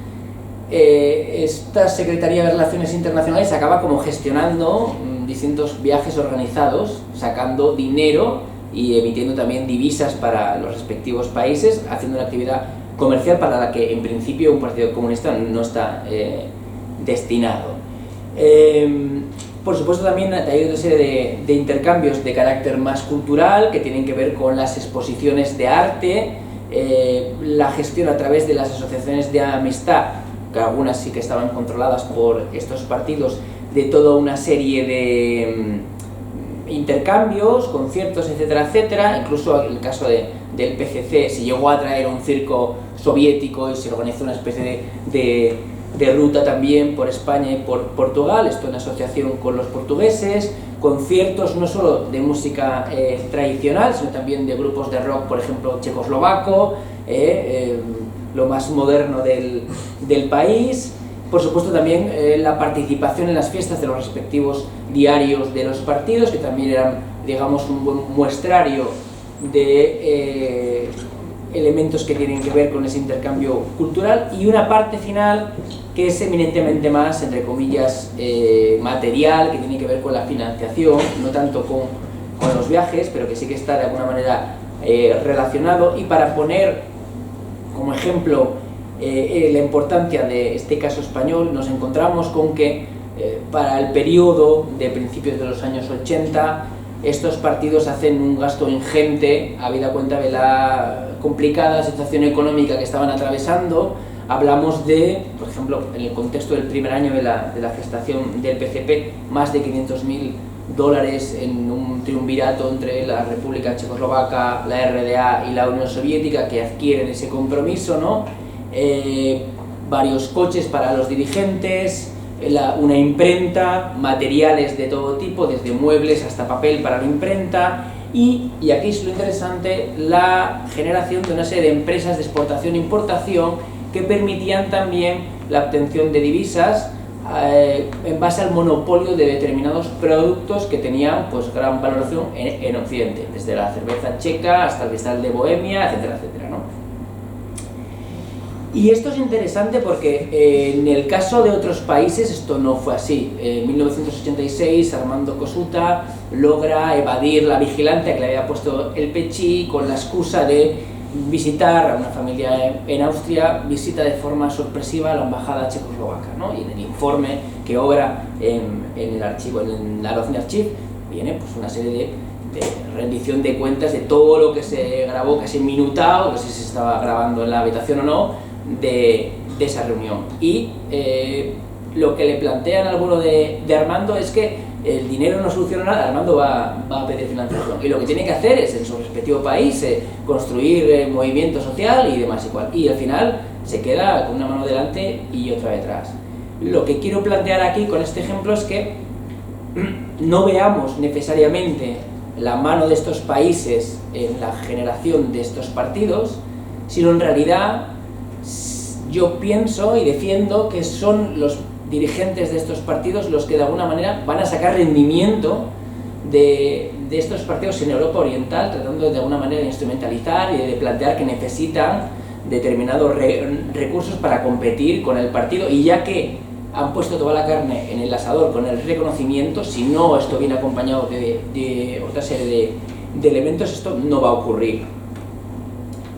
esta Secretaría de Relaciones Internacionales acaba como gestionando distintos viajes organizados, sacando dinero y emitiendo también divisas para los respectivos países, haciendo una actividad comercial para la que en principio un partido comunista no está destinado. Por supuesto también hay otra serie de intercambios de carácter más cultural que tienen que ver con las exposiciones de arte, la gestión a través de las asociaciones de amistad, que algunas sí que estaban controladas por estos partidos, de toda una serie de intercambios, conciertos, etcétera, etcétera. Incluso en el caso del PCC se llegó a traer un circo soviético y se organizó una especie de ruta también por España y por Portugal, esto en asociación con los portugueses, conciertos no solo de música tradicional, sino también de grupos de rock, por ejemplo, checoslovaco, lo más moderno del país. Por supuesto también la participación en las fiestas de los respectivos diarios de los partidos, que también eran, digamos, un buen muestrario de elementos que tienen que ver con ese intercambio cultural, y una parte final que es eminentemente más, entre comillas, material, que tiene que ver con la financiación, no tanto con los viajes, pero que sí que está de alguna manera relacionado. Y para poner como ejemplo la importancia de este caso español, nos encontramos con que para el periodo de principios de los años 80 estos partidos hacen un gasto ingente, habida cuenta de la complicada situación económica que estaban atravesando. Hablamos de, por ejemplo, en el contexto del primer año de la gestación del PCP, más de $500.000 en un triunvirato entre la República Checoslovaca, la RDA y la Unión Soviética, que adquieren ese compromiso, ¿no? Varios coches para los dirigentes, una imprenta, materiales de todo tipo, desde muebles hasta papel para la imprenta, y aquí es lo interesante, la generación de una serie de empresas de exportación e importación que permitían también la obtención de divisas en base al monopolio de determinados productos que tenían pues gran valoración en Occidente, desde la cerveza checa hasta el cristal de Bohemia, etcétera, etcétera, ¿no? Y esto es interesante porque en el caso de otros países esto no fue así. En 1986 Armando Kosuta logra evadir la vigilancia que le había puesto el Pechi con la excusa de visitar a una familia en Austria, visita de forma sorpresiva a la embajada checoslovaca, ¿no? Y en el informe que obra en el archivo, en la Narodny Archiv, viene pues una serie de rendición de cuentas de todo lo que se grabó, casi minutado, no sé si se estaba grabando en la habitación o no, de esa reunión. Y lo que le plantean a alguno de Armando es que el dinero no soluciona nada, Armando va a pedir financiación, y lo que tiene que hacer es en su respectivo país construir movimiento social y demás igual, y al final se queda con una mano delante y otra detrás. Lo que quiero plantear aquí con este ejemplo es que no veamos necesariamente la mano de estos países en la generación de estos partidos, sino en realidad yo pienso y defiendo que son los dirigentes de estos partidos los que de alguna manera van a sacar rendimiento de estos partidos en Europa Oriental, tratando de alguna manera de instrumentalizar y de plantear que necesitan determinados recursos para competir con el partido, y ya que han puesto toda la carne en el asador con el reconocimiento, si no esto viene acompañado de otra serie de elementos, esto no va a ocurrir.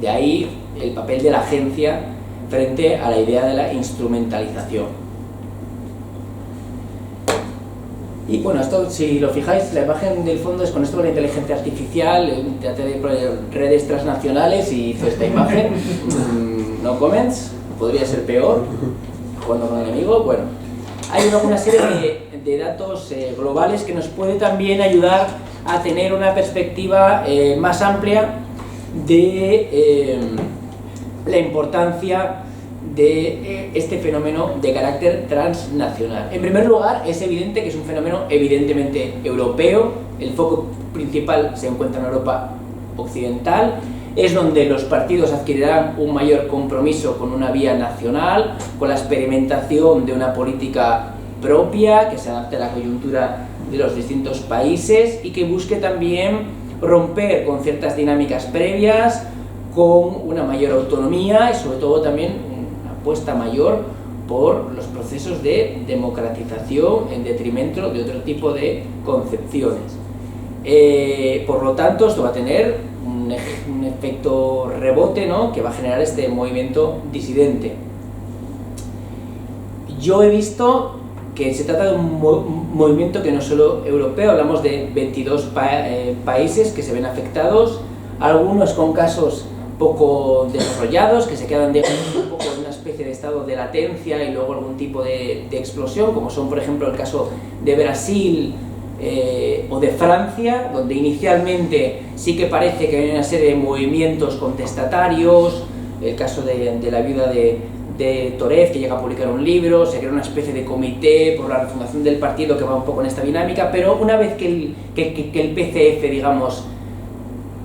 De ahí el papel de la agencia frente a la idea de la instrumentalización. Y bueno, esto, si lo fijáis, la imagen del fondo es con esto de la inteligencia artificial. Traté de poner redes transnacionales y hizo esta imagen. No comments, podría ser peor, jugando con el enemigo. Bueno, hay una serie de datos globales que nos puede también ayudar a tener una perspectiva más amplia de la importancia de este fenómeno de carácter transnacional. En primer lugar, es evidente que es un fenómeno evidentemente europeo. El foco principal se encuentra en Europa Occidental. Es donde los partidos adquirirán un mayor compromiso con una vía nacional, con la experimentación de una política propia que se adapte a la coyuntura de los distintos países y que busque también romper con ciertas dinámicas previas, con una mayor autonomía y sobre todo también apuesta mayor por los procesos de democratización en detrimento de otro tipo de concepciones. Por lo tanto, esto va a tener un efecto rebote, ¿no?, que va a generar este movimiento disidente. Yo he visto que se trata de un movimiento que no es solo europeo, hablamos de 22 países que se ven afectados, algunos con casos poco desarrollados, que se quedan un poco en una especie de estado de latencia y luego algún tipo de explosión, como son por ejemplo el caso de Brasil o de Francia, donde inicialmente sí que parece que hay una serie de movimientos contestatarios, el caso de la viuda de Torez, que llega a publicar un libro, se crea una especie de comité por la refundación del partido que va un poco en esta dinámica, pero una vez que el PCF, digamos,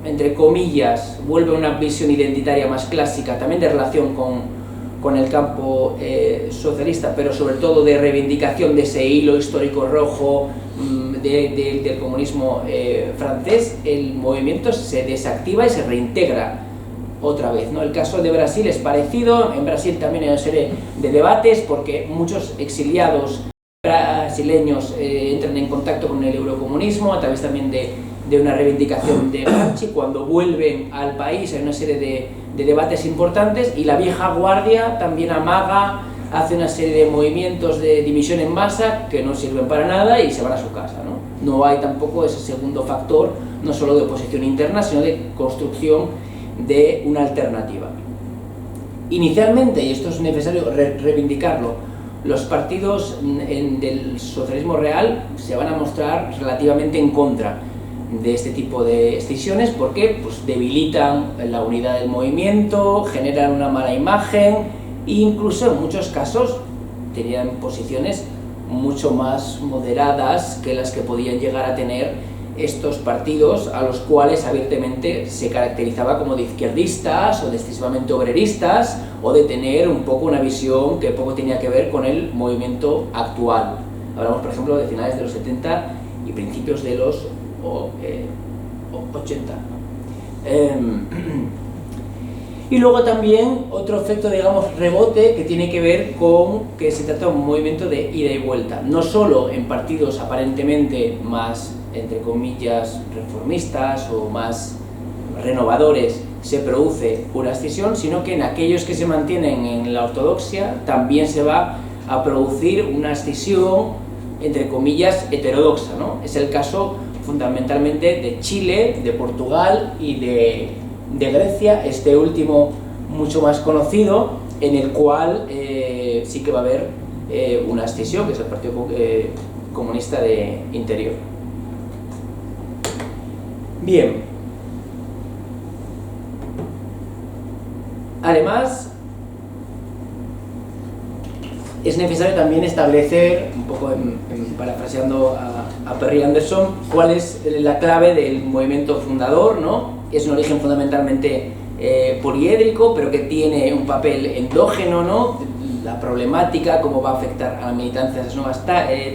entre comillas, vuelve a una visión identitaria más clásica, también de relación con el campo socialista, pero sobre todo de reivindicación de ese hilo histórico rojo del comunismo francés, el movimiento se desactiva y se reintegra otra vez, ¿no? El caso de Brasil es parecido. En Brasil también hay una serie de debates porque muchos exiliados brasileños entran en contacto con el eurocomunismo a través también de una reivindicación de Gramsci. Cuando vuelven al país hay una serie de debates importantes y la vieja guardia también amaga, hace una serie de movimientos de división en masa que no sirven para nada y se van a su casa, ¿no? No hay tampoco ese segundo factor, no solo de oposición interna, sino de construcción de una alternativa. Inicialmente, y esto es necesario reivindicarlo, los partidos del socialismo real se van a mostrar relativamente en contra de este tipo de escisiones porque pues, debilitan la unidad del movimiento, generan una mala imagen e incluso en muchos casos tenían posiciones mucho más moderadas que las que podían llegar a tener estos partidos a los cuales abiertamente se caracterizaba como de izquierdistas o de excesivamente obreristas o de tener un poco una visión que poco tenía que ver con el movimiento actual. Hablamos, por ejemplo, de finales de los 70 y principios de los 80. Y luego también otro efecto, digamos, rebote que tiene que ver con que se trata de un movimiento de ida y vuelta, no solo en partidos aparentemente más, entre comillas, reformistas o más renovadores se produce una escisión, sino que en aquellos que se mantienen en la ortodoxia también se va a producir una escisión, entre comillas, heterodoxa, ¿no? Es el caso fundamentalmente de Chile, de Portugal y de Grecia, este último mucho más conocido, en el cual sí que va a haber una escisión, que es el Partido Comunista de Interior. Bien. es necesario también establecer, un poco parafraseando a Perry Anderson, cuál es la clave del movimiento fundador, ¿no? Es un origen fundamentalmente poliédrico, pero que tiene un papel endógeno, ¿no? La problemática, cómo va a afectar a la militancia esas nuevas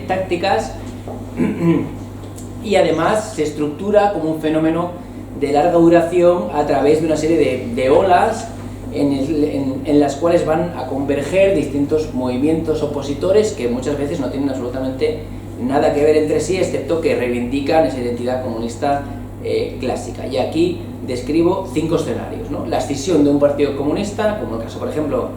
tácticas, y además se estructura como un fenómeno de larga duración a través de una serie de olas en las cuales van a converger distintos movimientos opositores que muchas veces no tienen absolutamente nada que ver entre sí, excepto que reivindican esa identidad comunista clásica. Y aquí describo 5 escenarios, ¿no? La escisión de un partido comunista, como el caso, por ejemplo,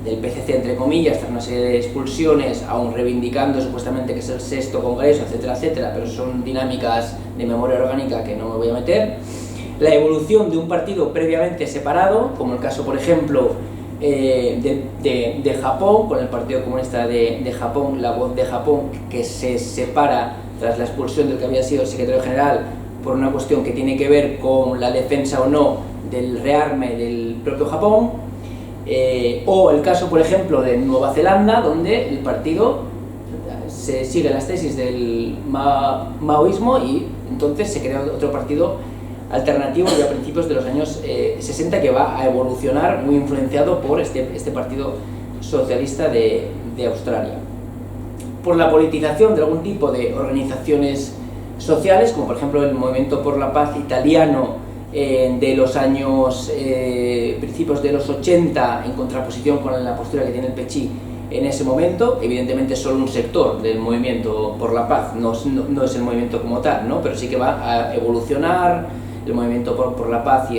del PCC, entre comillas, tras una serie de expulsiones, aún reivindicando supuestamente que es el 6º congreso, etcétera, etcétera, pero son dinámicas de memoria orgánica que no me voy a meter. La evolución de un partido previamente separado, como el caso, por ejemplo, de Japón, con el Partido Comunista de Japón, la Voz de Japón, que se separa tras la expulsión del que había sido el secretario general por una cuestión que tiene que ver con la defensa o no del rearme del propio Japón, o el caso, por ejemplo, de Nueva Zelanda, donde el partido se sigue las tesis del maoísmo y entonces se crea otro partido alternativo ya a principios de los años 60 que va a evolucionar muy influenciado por este partido socialista de Australia. Por la politización de algún tipo de organizaciones sociales, como por ejemplo el Movimiento por la Paz italiano de los años principios de los 80, en contraposición con la postura que tiene el PCI en ese momento. Evidentemente solo un sector del Movimiento por la Paz, no es el movimiento como tal, ¿no? Pero sí que va a evolucionar el Movimiento por la Paz y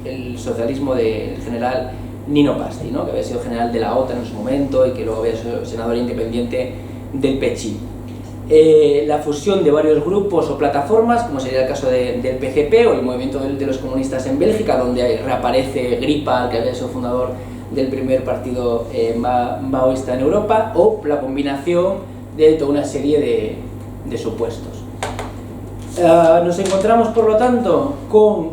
el socialismo del general Nino Pasti, ¿no? Que había sido general de la OTAN en su momento y que luego había sido senador independiente del PCI. La fusión de varios grupos o plataformas, como sería el caso del PCP o el movimiento de los comunistas en Bélgica, donde reaparece Gripal, que había sido fundador del primer partido maoísta en Europa, o la combinación de toda una serie de supuestos. Nos encontramos, por lo tanto, con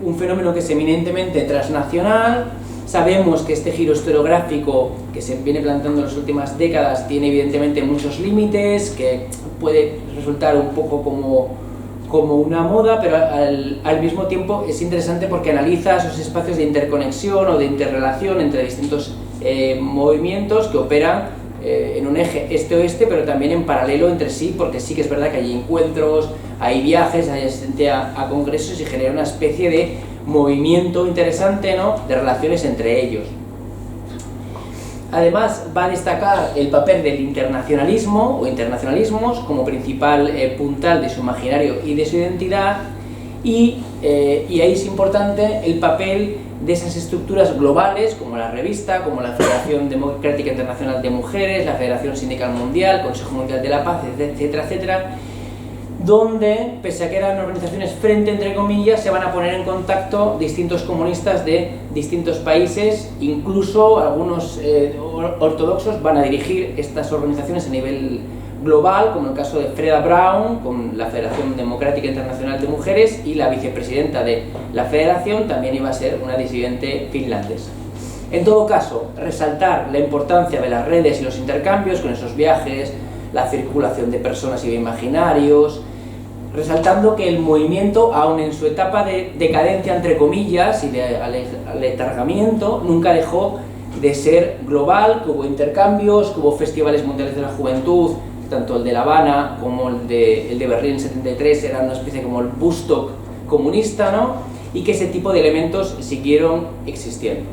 un fenómeno que es eminentemente transnacional. Sabemos que este giro historiográfico que se viene planteando en las últimas décadas tiene evidentemente muchos límites, que puede resultar un poco como una moda, pero al mismo tiempo es interesante porque analiza esos espacios de interconexión o de interrelación entre distintos movimientos que operan en un eje este-oeste, pero también en paralelo entre sí, porque sí que es verdad que hay encuentros, hay viajes, hay asistencia a congresos y genera una especie de movimiento interesante, ¿no?, de relaciones entre ellos. Además, va a destacar el papel del internacionalismo o internacionalismos como principal puntal de su imaginario y de su identidad, y ahí es importante el papel de esas estructuras globales como la revista, como la Federación Democrática Internacional de Mujeres, la Federación Sindical Mundial, Consejo Mundial de la Paz, etcétera, etcétera, donde, pese a que eran organizaciones frente, entre comillas, se van a poner en contacto distintos comunistas de distintos países, incluso algunos ortodoxos van a dirigir estas organizaciones a nivel global, como el caso de Freda Braun, con la Federación Democrática Internacional de Mujeres, y la vicepresidenta de la federación también iba a ser una disidente finlandesa. En todo caso, resaltar la importancia de las redes y los intercambios con esos viajes, la circulación de personas y de imaginarios, resaltando que el movimiento, aun en su etapa de decadencia, entre comillas, y de aletargamiento, nunca dejó de ser global, que hubo intercambios, que hubo festivales mundiales de la juventud, tanto el de La Habana como el de Berlín en 73, era una especie como el Woodstock comunista, ¿no?, y que ese tipo de elementos siguieron existiendo.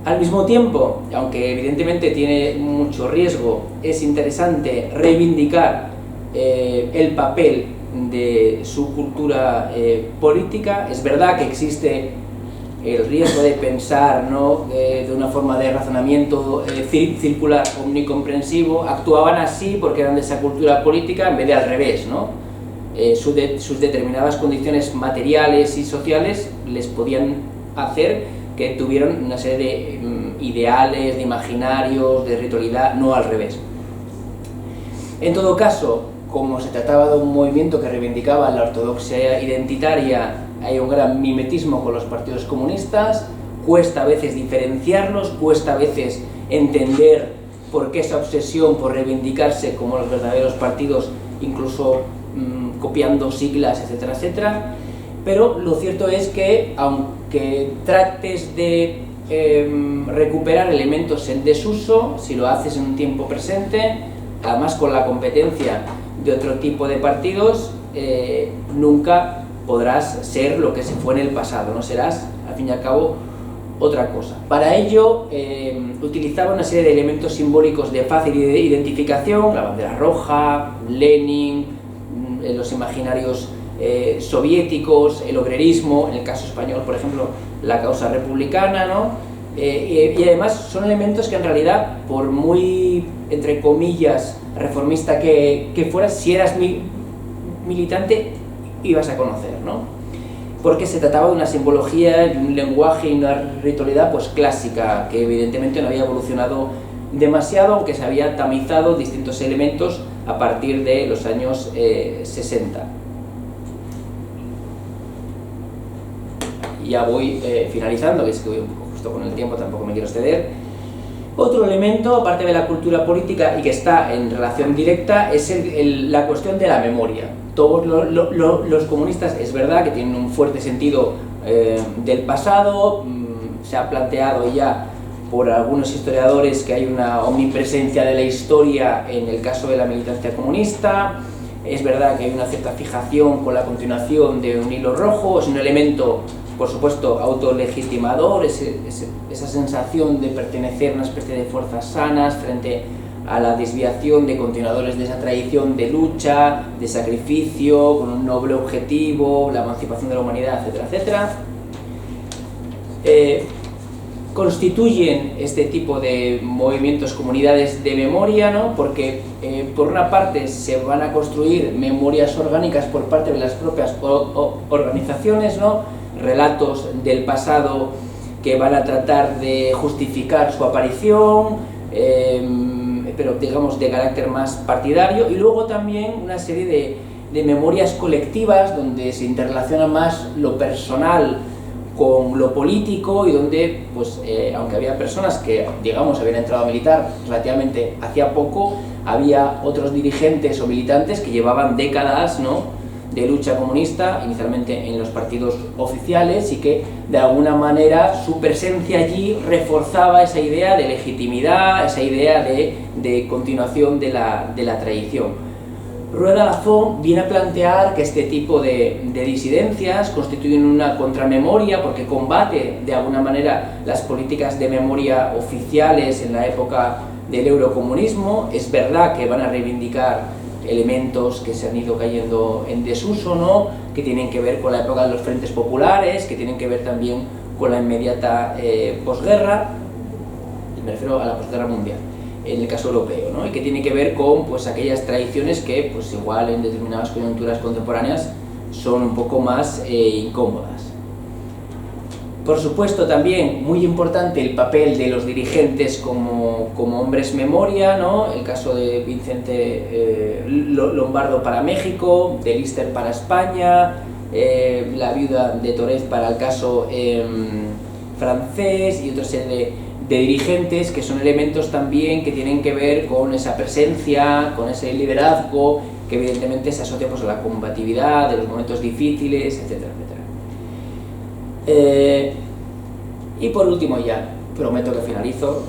Al mismo tiempo, aunque evidentemente tiene mucho riesgo, es interesante reivindicar el papel de su cultura política. Es verdad que existe el riesgo de pensar, ¿no?, de una forma de razonamiento circular omnicomprensivo. Actuaban así porque eran de esa cultura política en vez de al revés, ¿no? Sus determinadas condiciones materiales y sociales les podían hacer que tuvieron una serie de ideales, de imaginarios, de ritualidad, no al revés. En todo caso, como se trataba de un movimiento que reivindicaba la ortodoxia identitaria, hay un gran mimetismo con los partidos comunistas, cuesta a veces diferenciarlos, cuesta a veces entender por qué esa obsesión por reivindicarse como los verdaderos partidos, incluso copiando siglas, etcétera, etcétera. Pero lo cierto es que, aunque trates de recuperar elementos en desuso, si lo haces en un tiempo presente, además con la competencia de otro tipo de partidos, nunca podrás ser lo que se fue en el pasado, no serás, al fin y al cabo, otra cosa. Para ello utilizaba una serie de elementos simbólicos de fácil identificación, la bandera roja, Lenin, los imaginarios soviéticos, el obrerismo, en el caso español, por ejemplo, la causa republicana, ¿no? Y además son elementos que en realidad, por muy, entre comillas, reformista que fueras, si eras militante, ibas a conocer, ¿no? Porque se trataba de una simbología, de un lenguaje y una ritualidad pues clásica, que evidentemente no había evolucionado demasiado, aunque se había tamizado distintos elementos a partir de los años 60. Ya voy finalizando, que es que voy un poco justo con el tiempo, tampoco me quiero exceder. Otro elemento, aparte de la cultura política y que está en relación directa, es la cuestión de la memoria. Todos los comunistas, es verdad que tienen un fuerte sentido del pasado, se ha planteado ya por algunos historiadores que hay una omnipresencia de la historia en el caso de la militancia comunista. Es verdad que hay una cierta fijación con la continuación de un hilo rojo, es un elemento, por supuesto, autolegitimador, esa sensación de pertenecer a una especie de fuerzas sanas frente a la desviación de continuadores de esa tradición de lucha, de sacrificio, con un noble objetivo, la emancipación de la humanidad, etcétera, etcétera. Constituyen este tipo de movimientos comunidades de memoria, ¿no? Porque por una parte se van a construir memorias orgánicas por parte de las propias organizaciones, ¿no? Relatos del pasado que van a tratar de justificar su aparición, pero digamos de carácter más partidario, y luego también una serie de memorias colectivas donde se interrelaciona más lo personal con lo político y donde, pues, aunque había personas que, digamos, habían entrado a militar relativamente hacía poco, había otros dirigentes o militantes que llevaban décadas, ¿no?, de lucha comunista, inicialmente en los partidos oficiales, y que de alguna manera su presencia allí reforzaba esa idea de legitimidad, esa idea de continuación de la tradición. Rueda Lafont viene a plantear que este tipo de disidencias constituyen una contramemoria porque combate de alguna manera las políticas de memoria oficiales en la época del eurocomunismo. Es verdad que van a reivindicar elementos que se han ido cayendo en desuso, ¿no?, que tienen que ver con la época de los frentes populares, que tienen que ver también con la inmediata posguerra, me refiero a la posguerra mundial, en el caso europeo, ¿no?, y que tiene que ver con, pues, aquellas tradiciones que, pues, igual en determinadas coyunturas contemporáneas son un poco más incómodas. Por supuesto, también muy importante el papel de los dirigentes como hombres memoria, ¿no?, el caso de Vicente Lombardo para México, de Lister para España, la viuda de Torez para el caso francés, y otra serie de dirigentes que son elementos también que tienen que ver con esa presencia, con ese liderazgo que evidentemente se asocia, pues, a la combatividad de los momentos difíciles, etcétera, etcétera. Y por último, ya prometo que finalizo,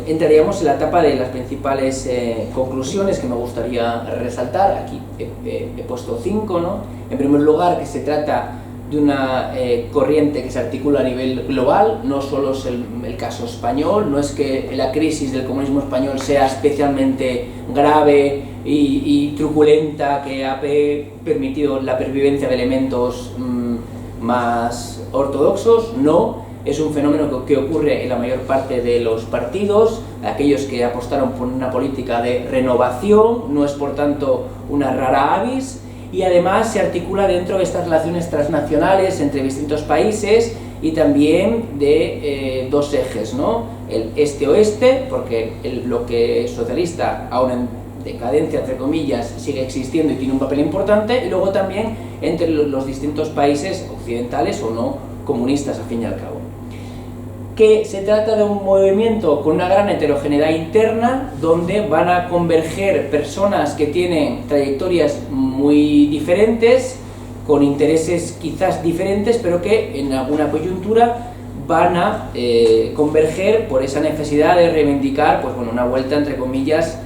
entraríamos en la etapa de las principales conclusiones que me gustaría resaltar. Aquí he puesto 5, ¿no? En primer lugar, que se trata de una corriente que se articula a nivel global, no solo es el caso español, no es que la crisis del comunismo español sea especialmente grave y truculenta, que ha permitido la pervivencia de elementos más ortodoxos. No, es un fenómeno que ocurre en la mayor parte de los partidos, aquellos que apostaron por una política de renovación, no es por tanto una rara avis, y además se articula dentro de estas relaciones transnacionales entre distintos países y también de dos ejes, ¿no? El este-oeste, porque el bloque socialista, aún en decadencia, entre comillas, sigue existiendo y tiene un papel importante, y luego también entre los distintos países occidentales o no comunistas, al fin y al cabo. que se trata de un movimiento con una gran heterogeneidad interna, donde van a converger personas que tienen trayectorias muy diferentes, con intereses quizás diferentes, pero que en alguna coyuntura van a converger por esa necesidad de reivindicar, pues bueno, una vuelta entre comillas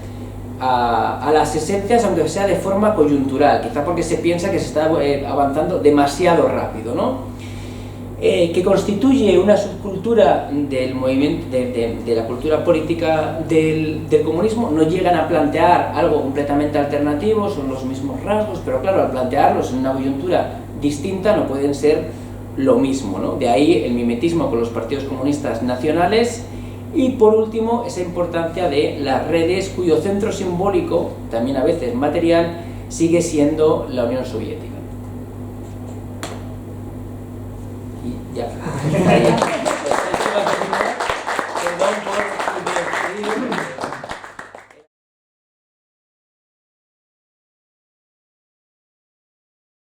a las esencias, aunque sea de forma coyuntural, quizá porque se piensa que se está avanzando demasiado rápido, ¿no? Que constituye una subcultura del movimiento, de la cultura política del comunismo. No llegan a plantear algo completamente alternativo, son los mismos rasgos, pero claro, al plantearlos en una coyuntura distinta no pueden ser lo mismo, ¿no? De ahí el mimetismo con los partidos comunistas nacionales. Y por último, esa importancia de las redes cuyo centro simbólico, también a veces material, sigue siendo la Unión Soviética. Y ya.